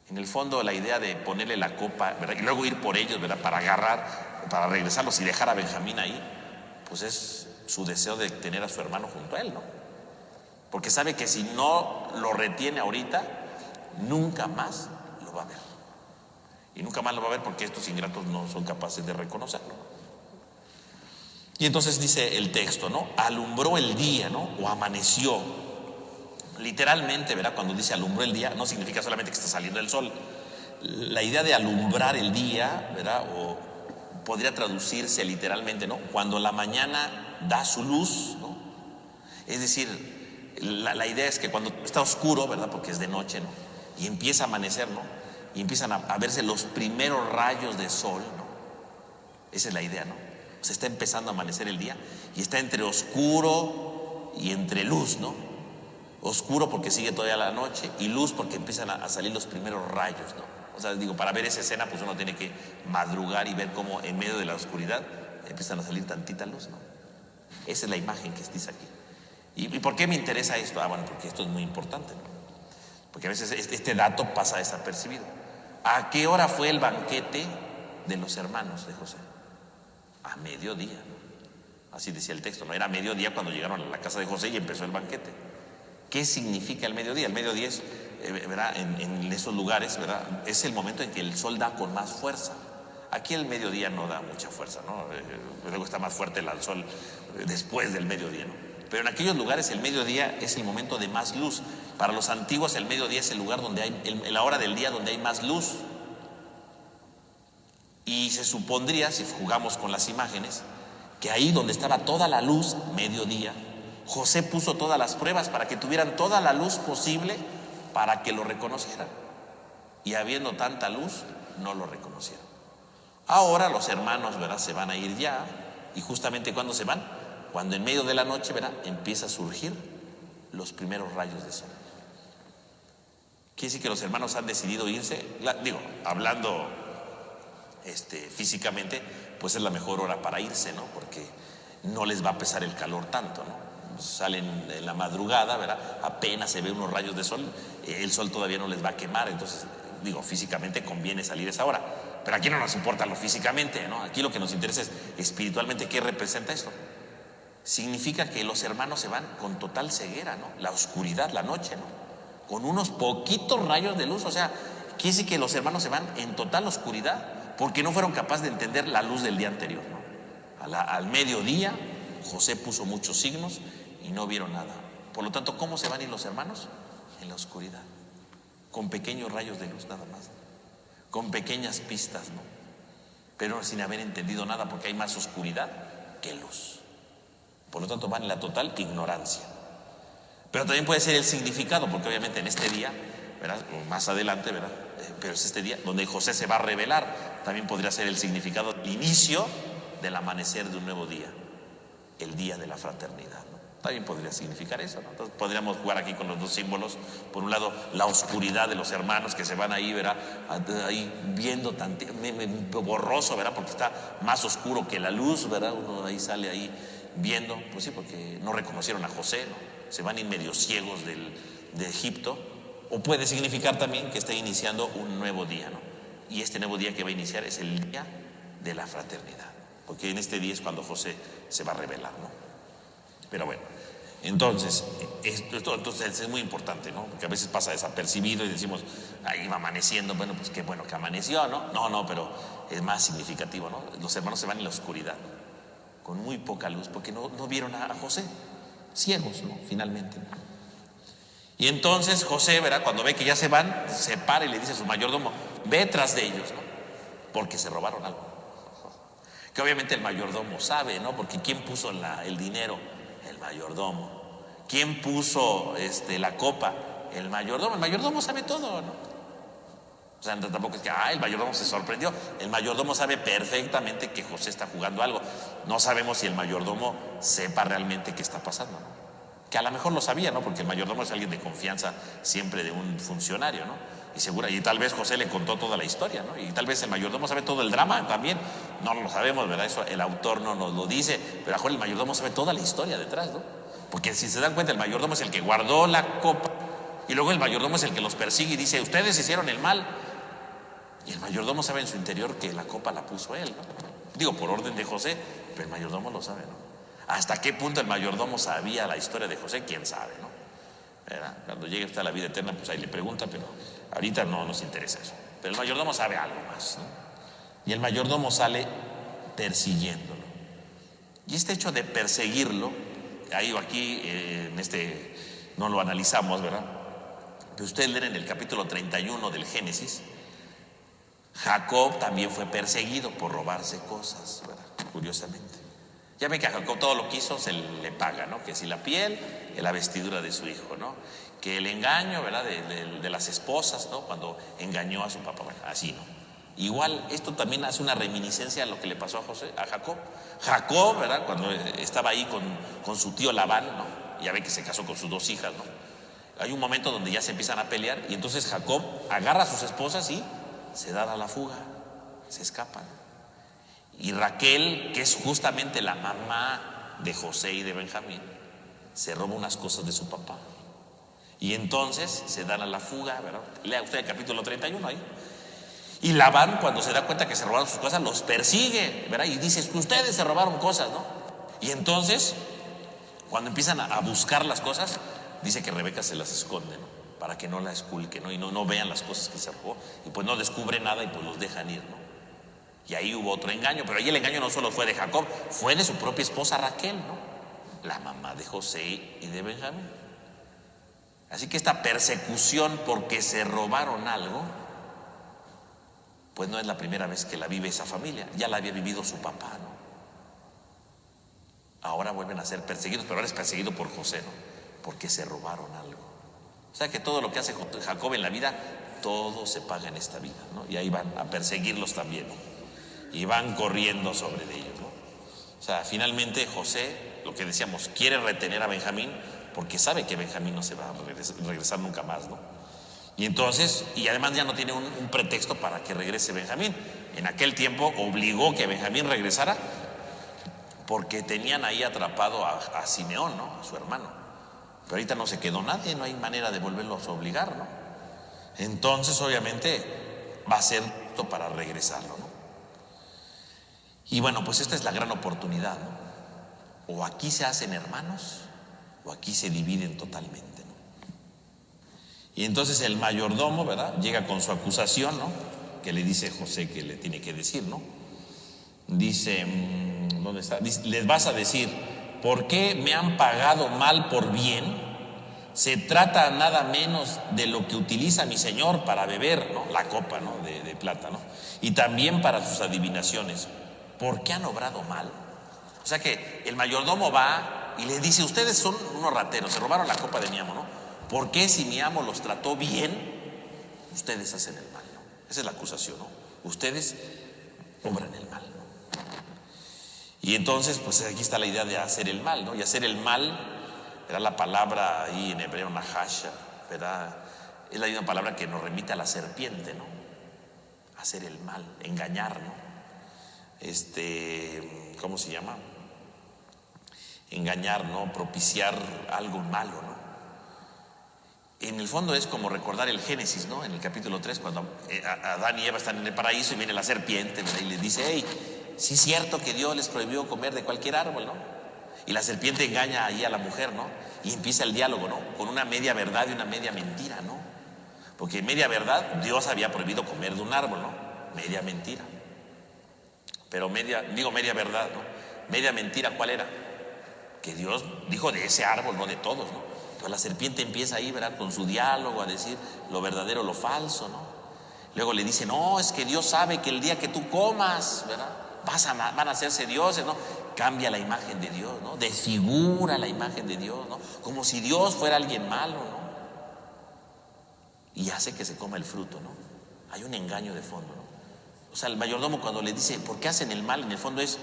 En el fondo, la idea de ponerle la copa, ¿verdad? Y luego ir por ellos, ¿verdad? Para regresarlos y dejar a Benjamín ahí, pues es su deseo de tener a su hermano junto a él, ¿no? Porque sabe que si no lo retiene ahorita, nunca más lo va a ver. Y nunca más lo va a ver porque estos ingratos no son capaces de reconocerlo. Y entonces dice el texto, ¿no? Alumbró el día, ¿no? O amaneció. Literalmente, ¿verdad? Cuando dice alumbró el día, no significa solamente que está saliendo el sol. La idea de alumbrar el día, ¿verdad? O podría traducirse literalmente, ¿no? Cuando la mañana da su luz, ¿no? Es decir, la idea es que cuando está oscuro, ¿verdad? Porque es de noche, ¿no? Y empieza a amanecer, ¿no? Y empiezan a verse los primeros rayos de sol, ¿no? Esa es la idea, ¿no? Se está empezando a amanecer el día y está entre oscuro y entre luz, ¿no? Oscuro porque sigue todavía la noche y luz porque empiezan a salir los primeros rayos, ¿no? O sea, digo, para ver esa escena, pues uno tiene que madrugar y ver cómo en medio de la oscuridad empiezan a salir tantita luz, ¿no? Esa es la imagen que dice aquí. ¿Y por qué me interesa esto? Bueno, porque esto es muy importante, ¿no? Porque a veces este dato pasa desapercibido. ¿A qué hora fue el banquete de los hermanos de José? A mediodía, ¿no? Así decía el texto, ¿no? Era mediodía cuando llegaron a la casa de José y empezó el banquete. ¿Qué significa el mediodía? El mediodía es, ¿verdad? En esos lugares, ¿verdad? Es el momento en que el sol da con más fuerza. Aquí el mediodía no da mucha fuerza, ¿no? Luego está más fuerte el sol después del mediodía, ¿no? Pero en aquellos lugares el mediodía es el momento de más luz. Para los antiguos el mediodía es el lugar donde hay, la hora del día donde hay más luz. Y se supondría, si jugamos con las imágenes, que ahí donde estaba toda la luz, mediodía, José puso todas las pruebas para que tuvieran toda la luz posible para que lo reconocieran. Y habiendo tanta luz, no lo reconocieron. Ahora los hermanos, ¿verdad?, se van a ir ya. Y justamente ¿cuándo se van? Cuando en medio de la noche, ¿verdad?, empieza a surgir los primeros rayos de sol. Quiere decir que los hermanos han decidido irse. Hablando físicamente, pues es la mejor hora para irse, ¿no? Porque no les va a pesar el calor tanto, ¿no? Salen en la madrugada, ¿verdad? Apenas se ve unos rayos de sol, el sol todavía no les va a quemar, entonces, físicamente conviene salir a esa hora. Pero aquí no nos importa lo físicamente, ¿no? Aquí lo que nos interesa es espiritualmente. ¿Qué representa esto? Significa que los hermanos se van con total ceguera, ¿no? La oscuridad, la noche, ¿no? Con unos poquitos rayos de luz. O sea, quiere decir que los hermanos se van en total oscuridad porque no fueron capaces de entender la luz del día anterior, ¿no? Al mediodía José puso muchos signos y no vieron nada. Por lo tanto, ¿cómo se van a ir los hermanos? En la oscuridad, con pequeños rayos de luz nada más, con pequeñas pistas, ¿no? Pero sin haber entendido nada, porque hay más oscuridad que luz. Por lo tanto, van en la total ignorancia. Pero también puede ser el significado, porque obviamente en este día, ¿verdad?, o más adelante, ¿verdad?, pero es este día donde José se va a revelar. También podría ser el significado, el inicio del amanecer de un nuevo día, el día de la fraternidad, ¿no? También podría significar eso, ¿no? Entonces podríamos jugar aquí con los dos símbolos. Por un lado, la oscuridad de los hermanos que se van ahí, ¿verdad?, ahí viendo borroso, ¿verdad?, porque está más oscuro que la luz, ¿verdad? Uno ahí sale ahí viendo, pues sí, porque no reconocieron a José, ¿no? Se van a ir medio ciegos de Egipto. O puede significar también que está iniciando un nuevo día, ¿no? Y este nuevo día que va a iniciar es el día de la fraternidad, porque en este día es cuando José se va a revelar, ¿no? Pero bueno, entonces es muy importante, ¿no? Porque a veces pasa desapercibido y decimos, ahí va amaneciendo, bueno, pues qué bueno que amaneció, ¿no? No, pero es más significativo, ¿no? Los hermanos se van en la oscuridad, ¿no?, con muy poca luz, porque no vieron a José, ciegos, ¿no?, finalmente, ¿no? Y entonces José, ¿verdad?, cuando ve que ya se van, se para y le dice a su mayordomo, ve tras de ellos, ¿no?, porque se robaron algo. Que obviamente el mayordomo sabe, ¿no? Porque ¿quién puso el dinero? El mayordomo. ¿Quién puso la copa? El mayordomo. El mayordomo sabe todo, ¿no? O sea, tampoco es que el mayordomo se sorprendió. El mayordomo sabe perfectamente que José está jugando algo. No sabemos si el mayordomo sepa realmente qué está pasando, ¿no? Que a lo mejor lo sabía, ¿no? Porque el mayordomo es alguien de confianza siempre de un funcionario, ¿no? Y tal vez José le contó toda la historia, ¿no? Y tal vez el mayordomo sabe todo el drama también. No lo sabemos, ¿verdad? Eso el autor no nos lo dice, pero a lo mejor el mayordomo sabe toda la historia detrás, ¿no? Porque si se dan cuenta, el mayordomo es el que guardó la copa y luego el mayordomo es el que los persigue y dice, ustedes hicieron el mal. Y el mayordomo sabe en su interior que la copa la puso él, ¿no? Digo, por orden de José, pero el mayordomo lo sabe, ¿no? ¿Hasta qué punto el mayordomo sabía la historia de José? ¿Quién sabe, no? ¿Verdad? Cuando llegue hasta la vida eterna, pues ahí le pregunta, pero ahorita no nos interesa eso. Pero el mayordomo sabe algo más, ¿no? Y el mayordomo sale persiguiéndolo. Y este hecho de perseguirlo, ahí o aquí, no lo analizamos, ¿verdad? Pero ustedes leen en el capítulo 31 del Génesis, Jacob también fue perseguido por robarse cosas, ¿verdad? Curiosamente. Ya ven que a Jacob todo lo que hizo se le paga, ¿no? Que si la piel, que la vestidura de su hijo, ¿no? Que el engaño, ¿verdad?, de las esposas, ¿no?, cuando engañó a su papá, bueno, así, ¿no? Igual, esto también hace una reminiscencia a lo que le pasó a Jacob. Jacob, ¿verdad?, cuando estaba ahí con su tío Labán, ¿no? Ya ven que se casó con sus dos hijas, ¿no? Hay un momento donde ya se empiezan a pelear y entonces Jacob agarra a sus esposas y se dan a la fuga, se escapan. Y Raquel, que es justamente la mamá de José y de Benjamín, se roba unas cosas de su papá. Y entonces se dan a la fuga, ¿verdad? Lea usted el capítulo 31 ahí. Y Labán, cuando se da cuenta que se robaron sus cosas, los persigue, ¿verdad? Y dice, ustedes se robaron cosas, ¿no? Y entonces, cuando empiezan a buscar las cosas, dice que Rebeca se las esconde, ¿no? Para que no la esculquen, ¿no? Y no vean las cosas que se robó. Y pues no descubre nada y pues los dejan ir, ¿no? Y ahí hubo otro engaño, pero ahí el engaño no solo fue de Jacob, fue de su propia esposa Raquel, ¿no? La mamá de José y de Benjamín. Así que esta persecución porque se robaron algo, pues no es la primera vez que la vive esa familia, ya la había vivido su papá, ¿no? Ahora vuelven a ser perseguidos, pero ahora es perseguido por José, ¿no? Porque se robaron algo. O sea que todo lo que hace Jacob en la vida, todo se paga en esta vida, ¿no? Y ahí van a perseguirlos también, ¿no? Y van corriendo sobre ellos, ¿no? O sea, finalmente José, lo que decíamos, quiere retener a Benjamín porque sabe que Benjamín no se va a regresar nunca más, ¿no? Y entonces, y además ya no tiene un pretexto para que regrese Benjamín. En aquel tiempo obligó que Benjamín regresara porque tenían ahí atrapado a Simeón, ¿no? A su hermano. Pero ahorita no se quedó nadie, no hay manera de volverlos a obligar, ¿no? Entonces, obviamente, va a ser para regresarlo, ¿no? Y bueno, pues esta es la gran oportunidad, ¿no? O aquí se hacen hermanos, o aquí se dividen totalmente, ¿no? Y entonces el mayordomo, ¿verdad? Llega con su acusación, ¿no? Que le dice José que le tiene que decir, ¿no? Dice, ¿dónde está? Dice, les vas a decir, ¿por qué me han pagado mal por bien? Se trata nada menos de lo que utiliza mi señor para beber, ¿no? La copa, ¿no? De plata, ¿no? Y también para sus adivinaciones. ¿Por qué han obrado mal? O sea que el mayordomo va y le dice, ustedes son unos rateros, se robaron la copa de mi amo, ¿no? ¿Por qué si mi amo los trató bien, ustedes hacen el mal, ¿no? Esa es la acusación, ¿no? Ustedes obran el mal, ¿no? Y entonces, pues aquí está la idea de hacer el mal, ¿no? Y hacer el mal, era la palabra ahí en hebreo, nahasha, ¿verdad? Es la misma palabra que nos remite a la serpiente, ¿no? Hacer el mal, engañar, ¿no? ¿Cómo se llama? Engañar, ¿no? Propiciar algo malo, ¿no? En el fondo es como recordar el Génesis, ¿no? En el capítulo 3, cuando Adán y Eva están en el paraíso y viene la serpiente, ¿verdad? Y les dice, hey, sí es cierto que Dios les prohibió comer de cualquier árbol, ¿no? Y la serpiente engaña ahí a la mujer, ¿no? Y empieza el diálogo, ¿no? Con una media verdad y una media mentira, ¿no? Porque en media verdad Dios había prohibido comer de un árbol, ¿no? Media mentira. Pero media verdad, ¿no? Media mentira, ¿cuál era? Que Dios dijo de ese árbol, no de todos, ¿no? Pero la serpiente empieza ahí, ¿verdad? Con su diálogo a decir lo verdadero, lo falso, ¿no? Luego le dice, no, es que Dios sabe que el día que tú comas, ¿verdad? Van a hacerse dioses, ¿no? Cambia la imagen de Dios, ¿no? Desfigura la imagen de Dios, ¿no? Como si Dios fuera alguien malo, ¿no? Y hace que se coma el fruto, ¿no? Hay un engaño de fondo, ¿no? O sea, el mayordomo cuando le dice, ¿por qué hacen el mal? En el fondo es,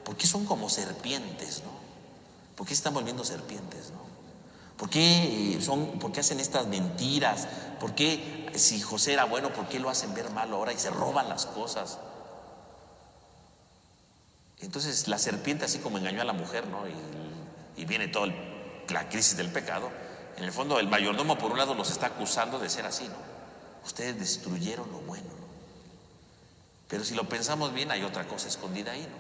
¿por qué son como serpientes, no? ¿Por qué se están volviendo serpientes, no? ¿Por qué hacen estas mentiras? ¿Por qué, si José era bueno, por qué lo hacen ver malo ahora y se roban las cosas? Entonces la serpiente, así como engañó a la mujer, ¿no? Y viene toda la crisis del pecado. En el fondo el mayordomo por un lado los está acusando de ser así, ¿no? Ustedes destruyeron lo bueno, ¿no? Pero si lo pensamos bien, hay otra cosa escondida ahí, ¿no?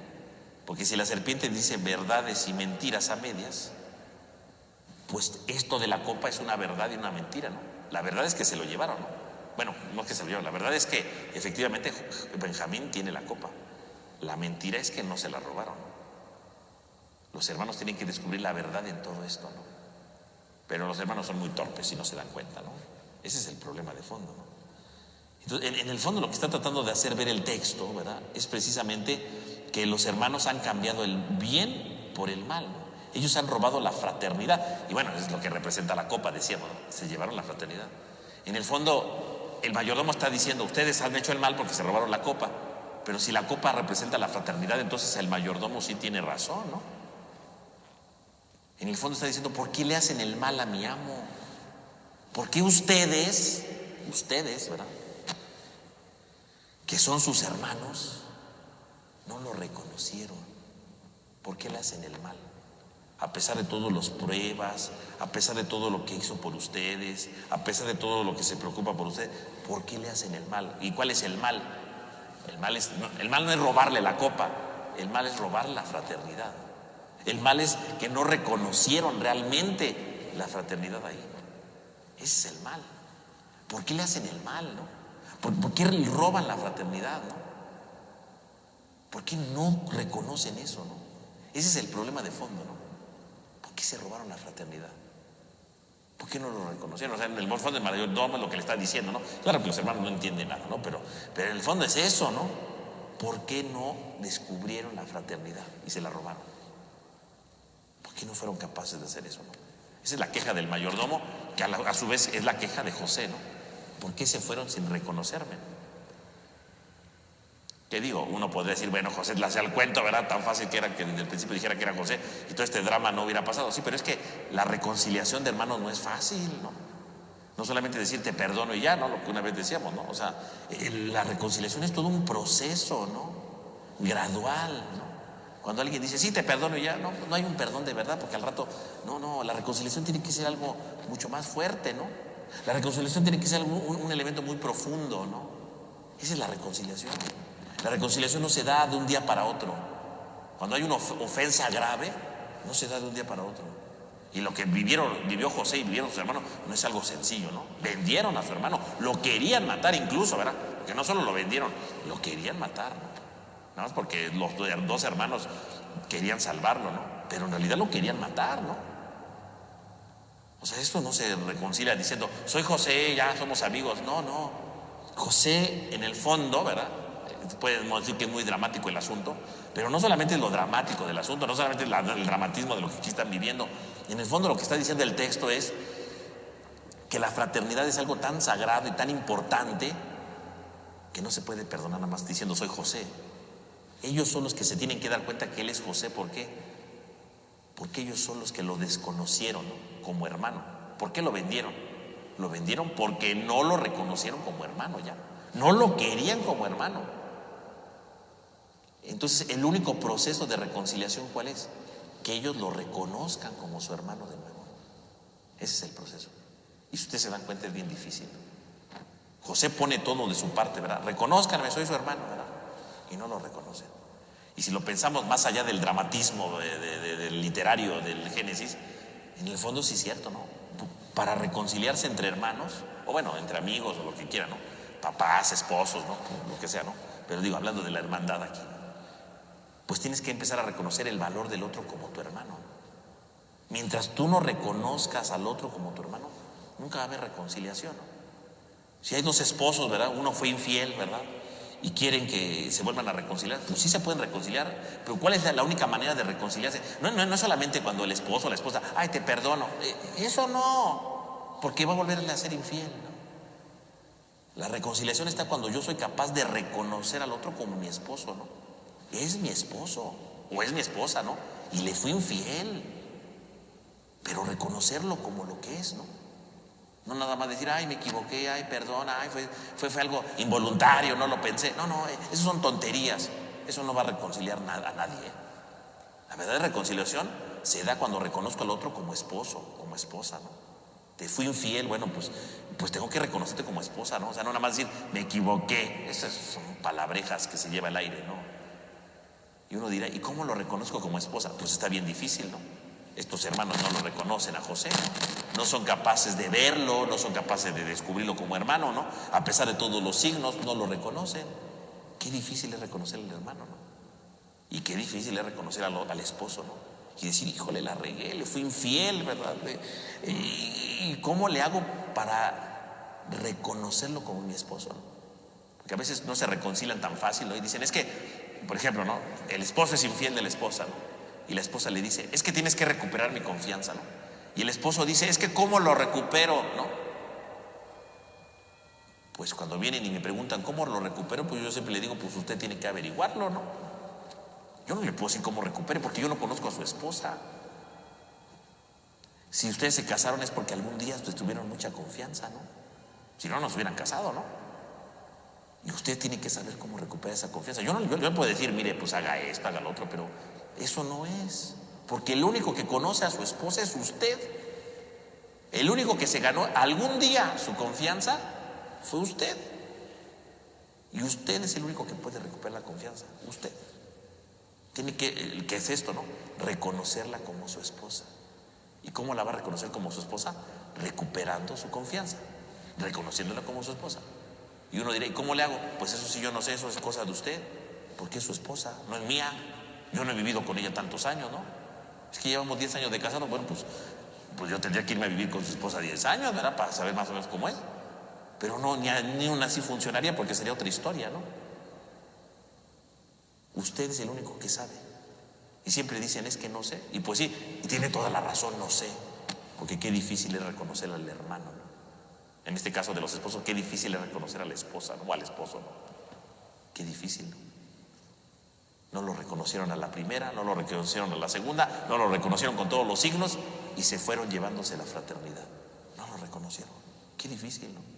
Porque si la serpiente dice verdades y mentiras a medias, pues esto de la copa es una verdad y una mentira, ¿no? La verdad es que se lo llevaron, ¿no? Bueno, no es que se lo llevaron, la verdad es que efectivamente Benjamín tiene la copa. La mentira es que no se la robaron, ¿no? Los hermanos tienen que descubrir la verdad en todo esto, ¿no? Pero los hermanos son muy torpes y no se dan cuenta, ¿no? Ese es el problema de fondo, ¿no? Entonces, en el fondo lo que está tratando de hacer ver el texto, ¿verdad? Es precisamente que los hermanos han cambiado el bien por el mal, ¿no? Ellos han robado la fraternidad. Y bueno, es lo que representa la copa, decíamos, ¿no? Se llevaron la fraternidad. En el fondo, el mayordomo está diciendo, ustedes han hecho el mal porque se robaron la copa. Pero si la copa representa la fraternidad, entonces el mayordomo sí tiene razón, ¿no? En el fondo está diciendo, ¿por qué le hacen el mal a mi amo? ¿Por qué ustedes, ¿verdad? que son sus hermanos, no lo reconocieron. ¿Por qué le hacen el mal? A pesar de todas las pruebas, a pesar de todo lo que hizo por ustedes, a pesar de todo lo que se preocupa por ustedes, ¿por qué le hacen el mal? ¿Y cuál es el mal? El mal no es robarle la copa, el mal es robar la fraternidad. El mal es que no reconocieron realmente la fraternidad ahí. Ese es el mal. ¿Por qué le hacen el mal, no? ¿Por qué le roban la fraternidad, no? ¿Por qué no reconocen eso, no? Ese es el problema de fondo, ¿no? ¿Por qué se robaron la fraternidad? ¿Por qué no lo reconocieron? O sea, en el fondo de mayordomo es lo que le está diciendo, ¿no? Claro que los hermanos no entienden nada, ¿no? Pero en el fondo es eso, ¿no? ¿Por qué no descubrieron la fraternidad y se la robaron? ¿Por qué no fueron capaces de hacer eso, no? Esa es la queja del mayordomo, que a su vez es la queja de José, ¿no? ¿Por qué se fueron sin reconocerme? ¿Qué digo? Uno podría decir, bueno, José le hacía el cuento, ¿verdad? Tan fácil que era que desde el principio dijera que era José y todo este drama no hubiera pasado. Sí, pero es que la reconciliación de hermanos no es fácil, ¿no? No solamente decir te perdono y ya, ¿no? Lo que una vez decíamos, ¿no? O sea, la reconciliación es todo un proceso, ¿no? Gradual, ¿no? Cuando alguien dice, sí, te perdono y ya, no hay un perdón de verdad, porque al rato, no, la reconciliación tiene que ser algo mucho más fuerte, ¿no? La reconciliación tiene que ser un elemento muy profundo, ¿no? Esa es la reconciliación. La reconciliación no se da de un día para otro. Cuando hay una ofensa grave, no se da de un día para otro. Y lo que vivió José y vivieron sus hermanos no es algo sencillo, ¿no? Vendieron a su hermano, lo querían matar incluso, ¿verdad? Porque no solo lo vendieron, lo querían matar, ¿no? Nada más porque los dos hermanos querían salvarlo, ¿no? Pero en realidad lo querían matar, ¿no? O sea, esto no se reconcilia diciendo, soy José, ya somos amigos. No. José, en el fondo, ¿verdad? Podemos decir que es muy dramático el asunto, pero no solamente es lo dramático del asunto, no solamente es el dramatismo de lo que aquí están viviendo. En el fondo lo que está diciendo el texto es que la fraternidad es algo tan sagrado y tan importante que no se puede perdonar nada más diciendo soy José. Ellos son los que se tienen que dar cuenta que él es José. ¿Por qué? Porque ellos son los que lo desconocieron como hermano. ¿Por qué lo vendieron? Lo vendieron porque no lo reconocieron como hermano ya. No lo querían como hermano. Entonces, el único proceso de reconciliación, ¿cuál es? Que ellos lo reconozcan como su hermano de nuevo. Ese es el proceso. Y si ustedes se dan cuenta, es bien difícil. José pone todo de su parte, ¿verdad? Reconózcanme, soy su hermano, ¿verdad? Y no lo reconocen. Y si lo pensamos más allá del dramatismo del literario del Génesis, en el fondo sí es cierto, ¿no? Para reconciliarse entre hermanos, o bueno, entre amigos o lo que quieran, ¿no? Papás, esposos, ¿no? Lo que sea, ¿no? Pero digo, hablando de la hermandad aquí, pues tienes que empezar a reconocer el valor del otro como tu hermano. Mientras tú no reconozcas al otro como tu hermano, nunca va a haber reconciliación, ¿no? Si hay dos esposos, ¿verdad? Uno fue infiel, ¿verdad? Y quieren que se vuelvan a reconciliar, pues sí se pueden reconciliar, pero ¿cuál es la única manera de reconciliarse? No solamente cuando el esposo o la esposa, ay, te perdono, eso no, porque va a volver a ser infiel, ¿no? La reconciliación está cuando yo soy capaz de reconocer al otro como mi esposo, ¿no? Es mi esposo o es mi esposa, ¿no? Y le fui infiel, pero reconocerlo como lo que es, ¿no? No nada más decir, ay, me equivoqué, ay, perdona, ay, fue algo involuntario, no lo pensé. No, eso son tonterías. Eso no va a reconciliar nada a nadie. La verdadera reconciliación se da cuando reconozco al otro como esposo, como esposa, ¿no? Te fui infiel, bueno, pues tengo que reconocerte como esposa, ¿no? O sea, no nada más decir, me equivoqué. Esas son palabrejas que se lleva el aire, ¿no? Y uno dirá, ¿y cómo lo reconozco como esposa? Pues está bien difícil, ¿no? Estos hermanos no lo reconocen a José, no son capaces de verlo, no son capaces de descubrirlo como hermano, ¿no? A pesar de todos los signos, no lo reconocen. Qué difícil es reconocer al hermano, ¿no? Y qué difícil es reconocer al esposo, ¿no? Y decir, híjole, la regué, le fui infiel, ¿verdad? ¿Y cómo le hago para reconocerlo como mi esposo, ¿no? Porque a veces no se reconcilian tan fácil, ¿no? Y dicen, es que, por ejemplo, ¿no? El esposo es infiel de la esposa, ¿no? Y la esposa le dice, es que tienes que recuperar mi confianza, ¿no? Y el esposo dice, es que ¿cómo lo recupero? ¿No? Pues cuando vienen y me preguntan ¿cómo lo recupero? Pues yo siempre le digo, pues usted tiene que averiguarlo, ¿no? Yo no le puedo decir cómo recupere porque yo no conozco a su esposa. Si ustedes se casaron es porque algún día tuvieron mucha confianza, ¿no? Si no, no se hubieran casado, ¿no? Y usted tiene que saber cómo recuperar esa confianza. Yo no puedo decir, mire, pues haga esto, haga lo otro, pero eso no es. Porque el único que conoce a su esposa es usted. El único que se ganó algún día su confianza fue usted. Y usted es el único que puede recuperar la confianza. Usted. Tiene que, ¿qué es esto, no? Reconocerla como su esposa. ¿Y cómo la va a reconocer como su esposa? Recuperando su confianza. Reconociéndola como su esposa. Y uno dirá, ¿y cómo le hago? Pues eso sí yo no sé, eso es cosa de usted. Porque es su esposa, no es mía. Yo no he vivido con ella tantos años, ¿no? Es que llevamos 10 años de casados. Bueno, pues yo tendría que irme a vivir con su esposa 10 años, ¿verdad? Para saber más o menos cómo es. Pero no, ni una así funcionaría porque sería otra historia, ¿no? Usted es el único que sabe. Y siempre dicen, es que no sé. Y pues sí, y tiene toda la razón, no sé. Porque qué difícil es reconocer al hermano, ¿no? En este caso de los esposos, qué difícil es reconocer a la esposa, ¿no? O al esposo, ¿no? Qué difícil, ¿no? No lo reconocieron a la primera, no lo reconocieron a la segunda, no lo reconocieron con todos los signos y se fueron llevándose la fraternidad. No lo reconocieron. Qué difícil, ¿no?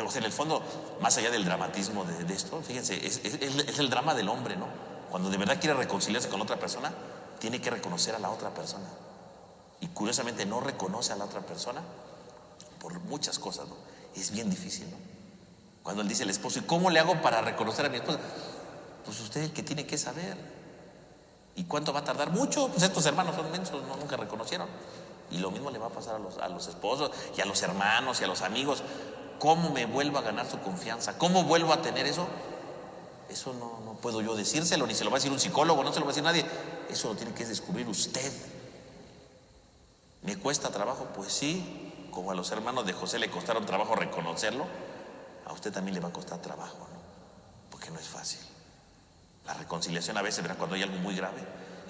O sea, en el fondo, más allá del dramatismo de esto, fíjense, es el drama del hombre, ¿no? Cuando de verdad quiere reconciliarse con otra persona, tiene que reconocer a la otra persona. Y curiosamente no reconoce a la otra persona por muchas cosas, ¿no? Es bien difícil, ¿no? Cuando él dice al esposo, ¿y cómo le hago para reconocer a mi esposa? Pues usted es el que tiene que saber. ¿Y cuánto va a tardar? Mucho. Pues estos hermanos son mensos, no, nunca reconocieron. Y lo mismo le va a pasar a los esposos y a los hermanos y a los amigos. ¿Cómo me vuelvo a ganar su confianza? ¿Cómo vuelvo a tener eso? Eso no puedo yo decírselo, ni se lo va a decir un psicólogo, no se lo va a decir nadie. Eso lo tiene que descubrir usted. ¿Me cuesta trabajo? Pues sí. Como a los hermanos de José le costaron trabajo reconocerlo, a usted también le va a costar trabajo, ¿no? Porque no es fácil. La reconciliación a veces, ¿verdad? Cuando hay algo muy grave,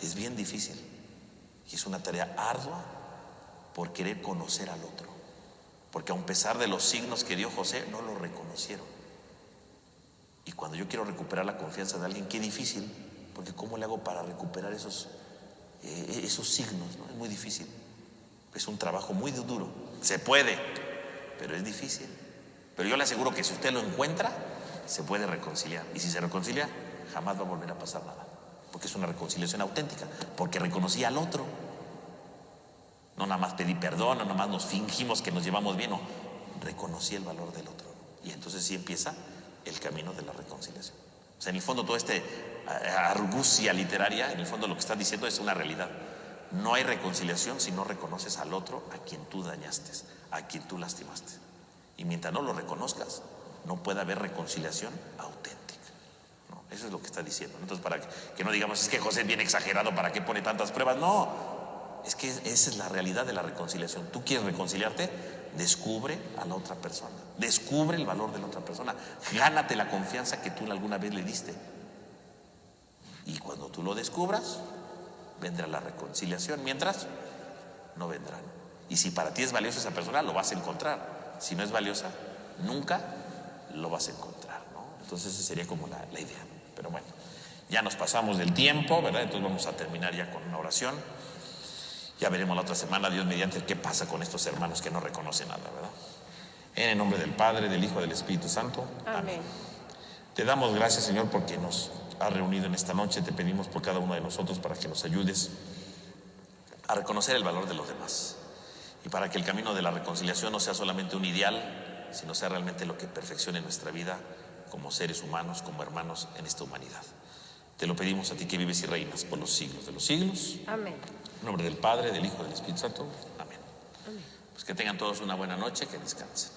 es bien difícil. Y es una tarea ardua por querer conocer al otro. Porque a pesar de los signos que dio José, no lo reconocieron. Y cuando yo quiero recuperar la confianza de alguien, qué difícil. Porque ¿cómo le hago para recuperar esos signos, ¿no? Es muy difícil. Es un trabajo muy duro. Se puede, pero es difícil. Pero yo le aseguro que si usted lo encuentra, se puede reconciliar. Y si se reconcilia, jamás va a volver a pasar nada. Porque es una reconciliación auténtica. Porque reconocí al otro. No nada más pedí perdón, no nada más nos fingimos que nos llevamos bien. No, reconocí el valor del otro. Y entonces sí empieza el camino de la reconciliación. O sea, en el fondo toda esta argucia literaria, en el fondo lo que está diciendo es una realidad. No hay reconciliación si no reconoces al otro a quien tú dañaste, a quien tú lastimaste. Y mientras no lo reconozcas, no puede haber reconciliación auténtica, ¿no? Eso es lo que está diciendo. Entonces, para que no digamos, es que José es bien exagerado, ¿para qué pone tantas pruebas? No, es que esa es la realidad de la reconciliación. Tú quieres reconciliarte, descubre a la otra persona, descubre el valor de la otra persona, gánate la confianza que tú alguna vez le diste. Y cuando tú lo descubras, vendrá la reconciliación. Mientras, no vendrán. Y si para ti es valiosa esa persona, lo vas a encontrar. Si no es valiosa, nunca lo vas a encontrar, ¿no? Entonces esa sería como la idea. Pero bueno, ya nos pasamos del tiempo, ¿verdad? Entonces vamos a terminar ya con una oración. Ya veremos la otra semana, Dios mediante, qué pasa con estos hermanos que no reconocen nada, ¿verdad? En el nombre del Padre, del Hijo y del Espíritu Santo. Amén. Te damos gracias, Señor, porque nos has reunido en esta noche. Te pedimos por cada uno de nosotros para que nos ayudes a reconocer el valor de los demás y para que el camino de la reconciliación no sea solamente un ideal, sino sea realmente lo que perfeccione nuestra vida como seres humanos, como hermanos en esta humanidad. Te lo pedimos a ti que vives y reinas por los siglos de los siglos. Amén. En nombre del Padre, del Hijo y del Espíritu Santo. Amén. Amén. Pues que tengan todos una buena noche, que descansen.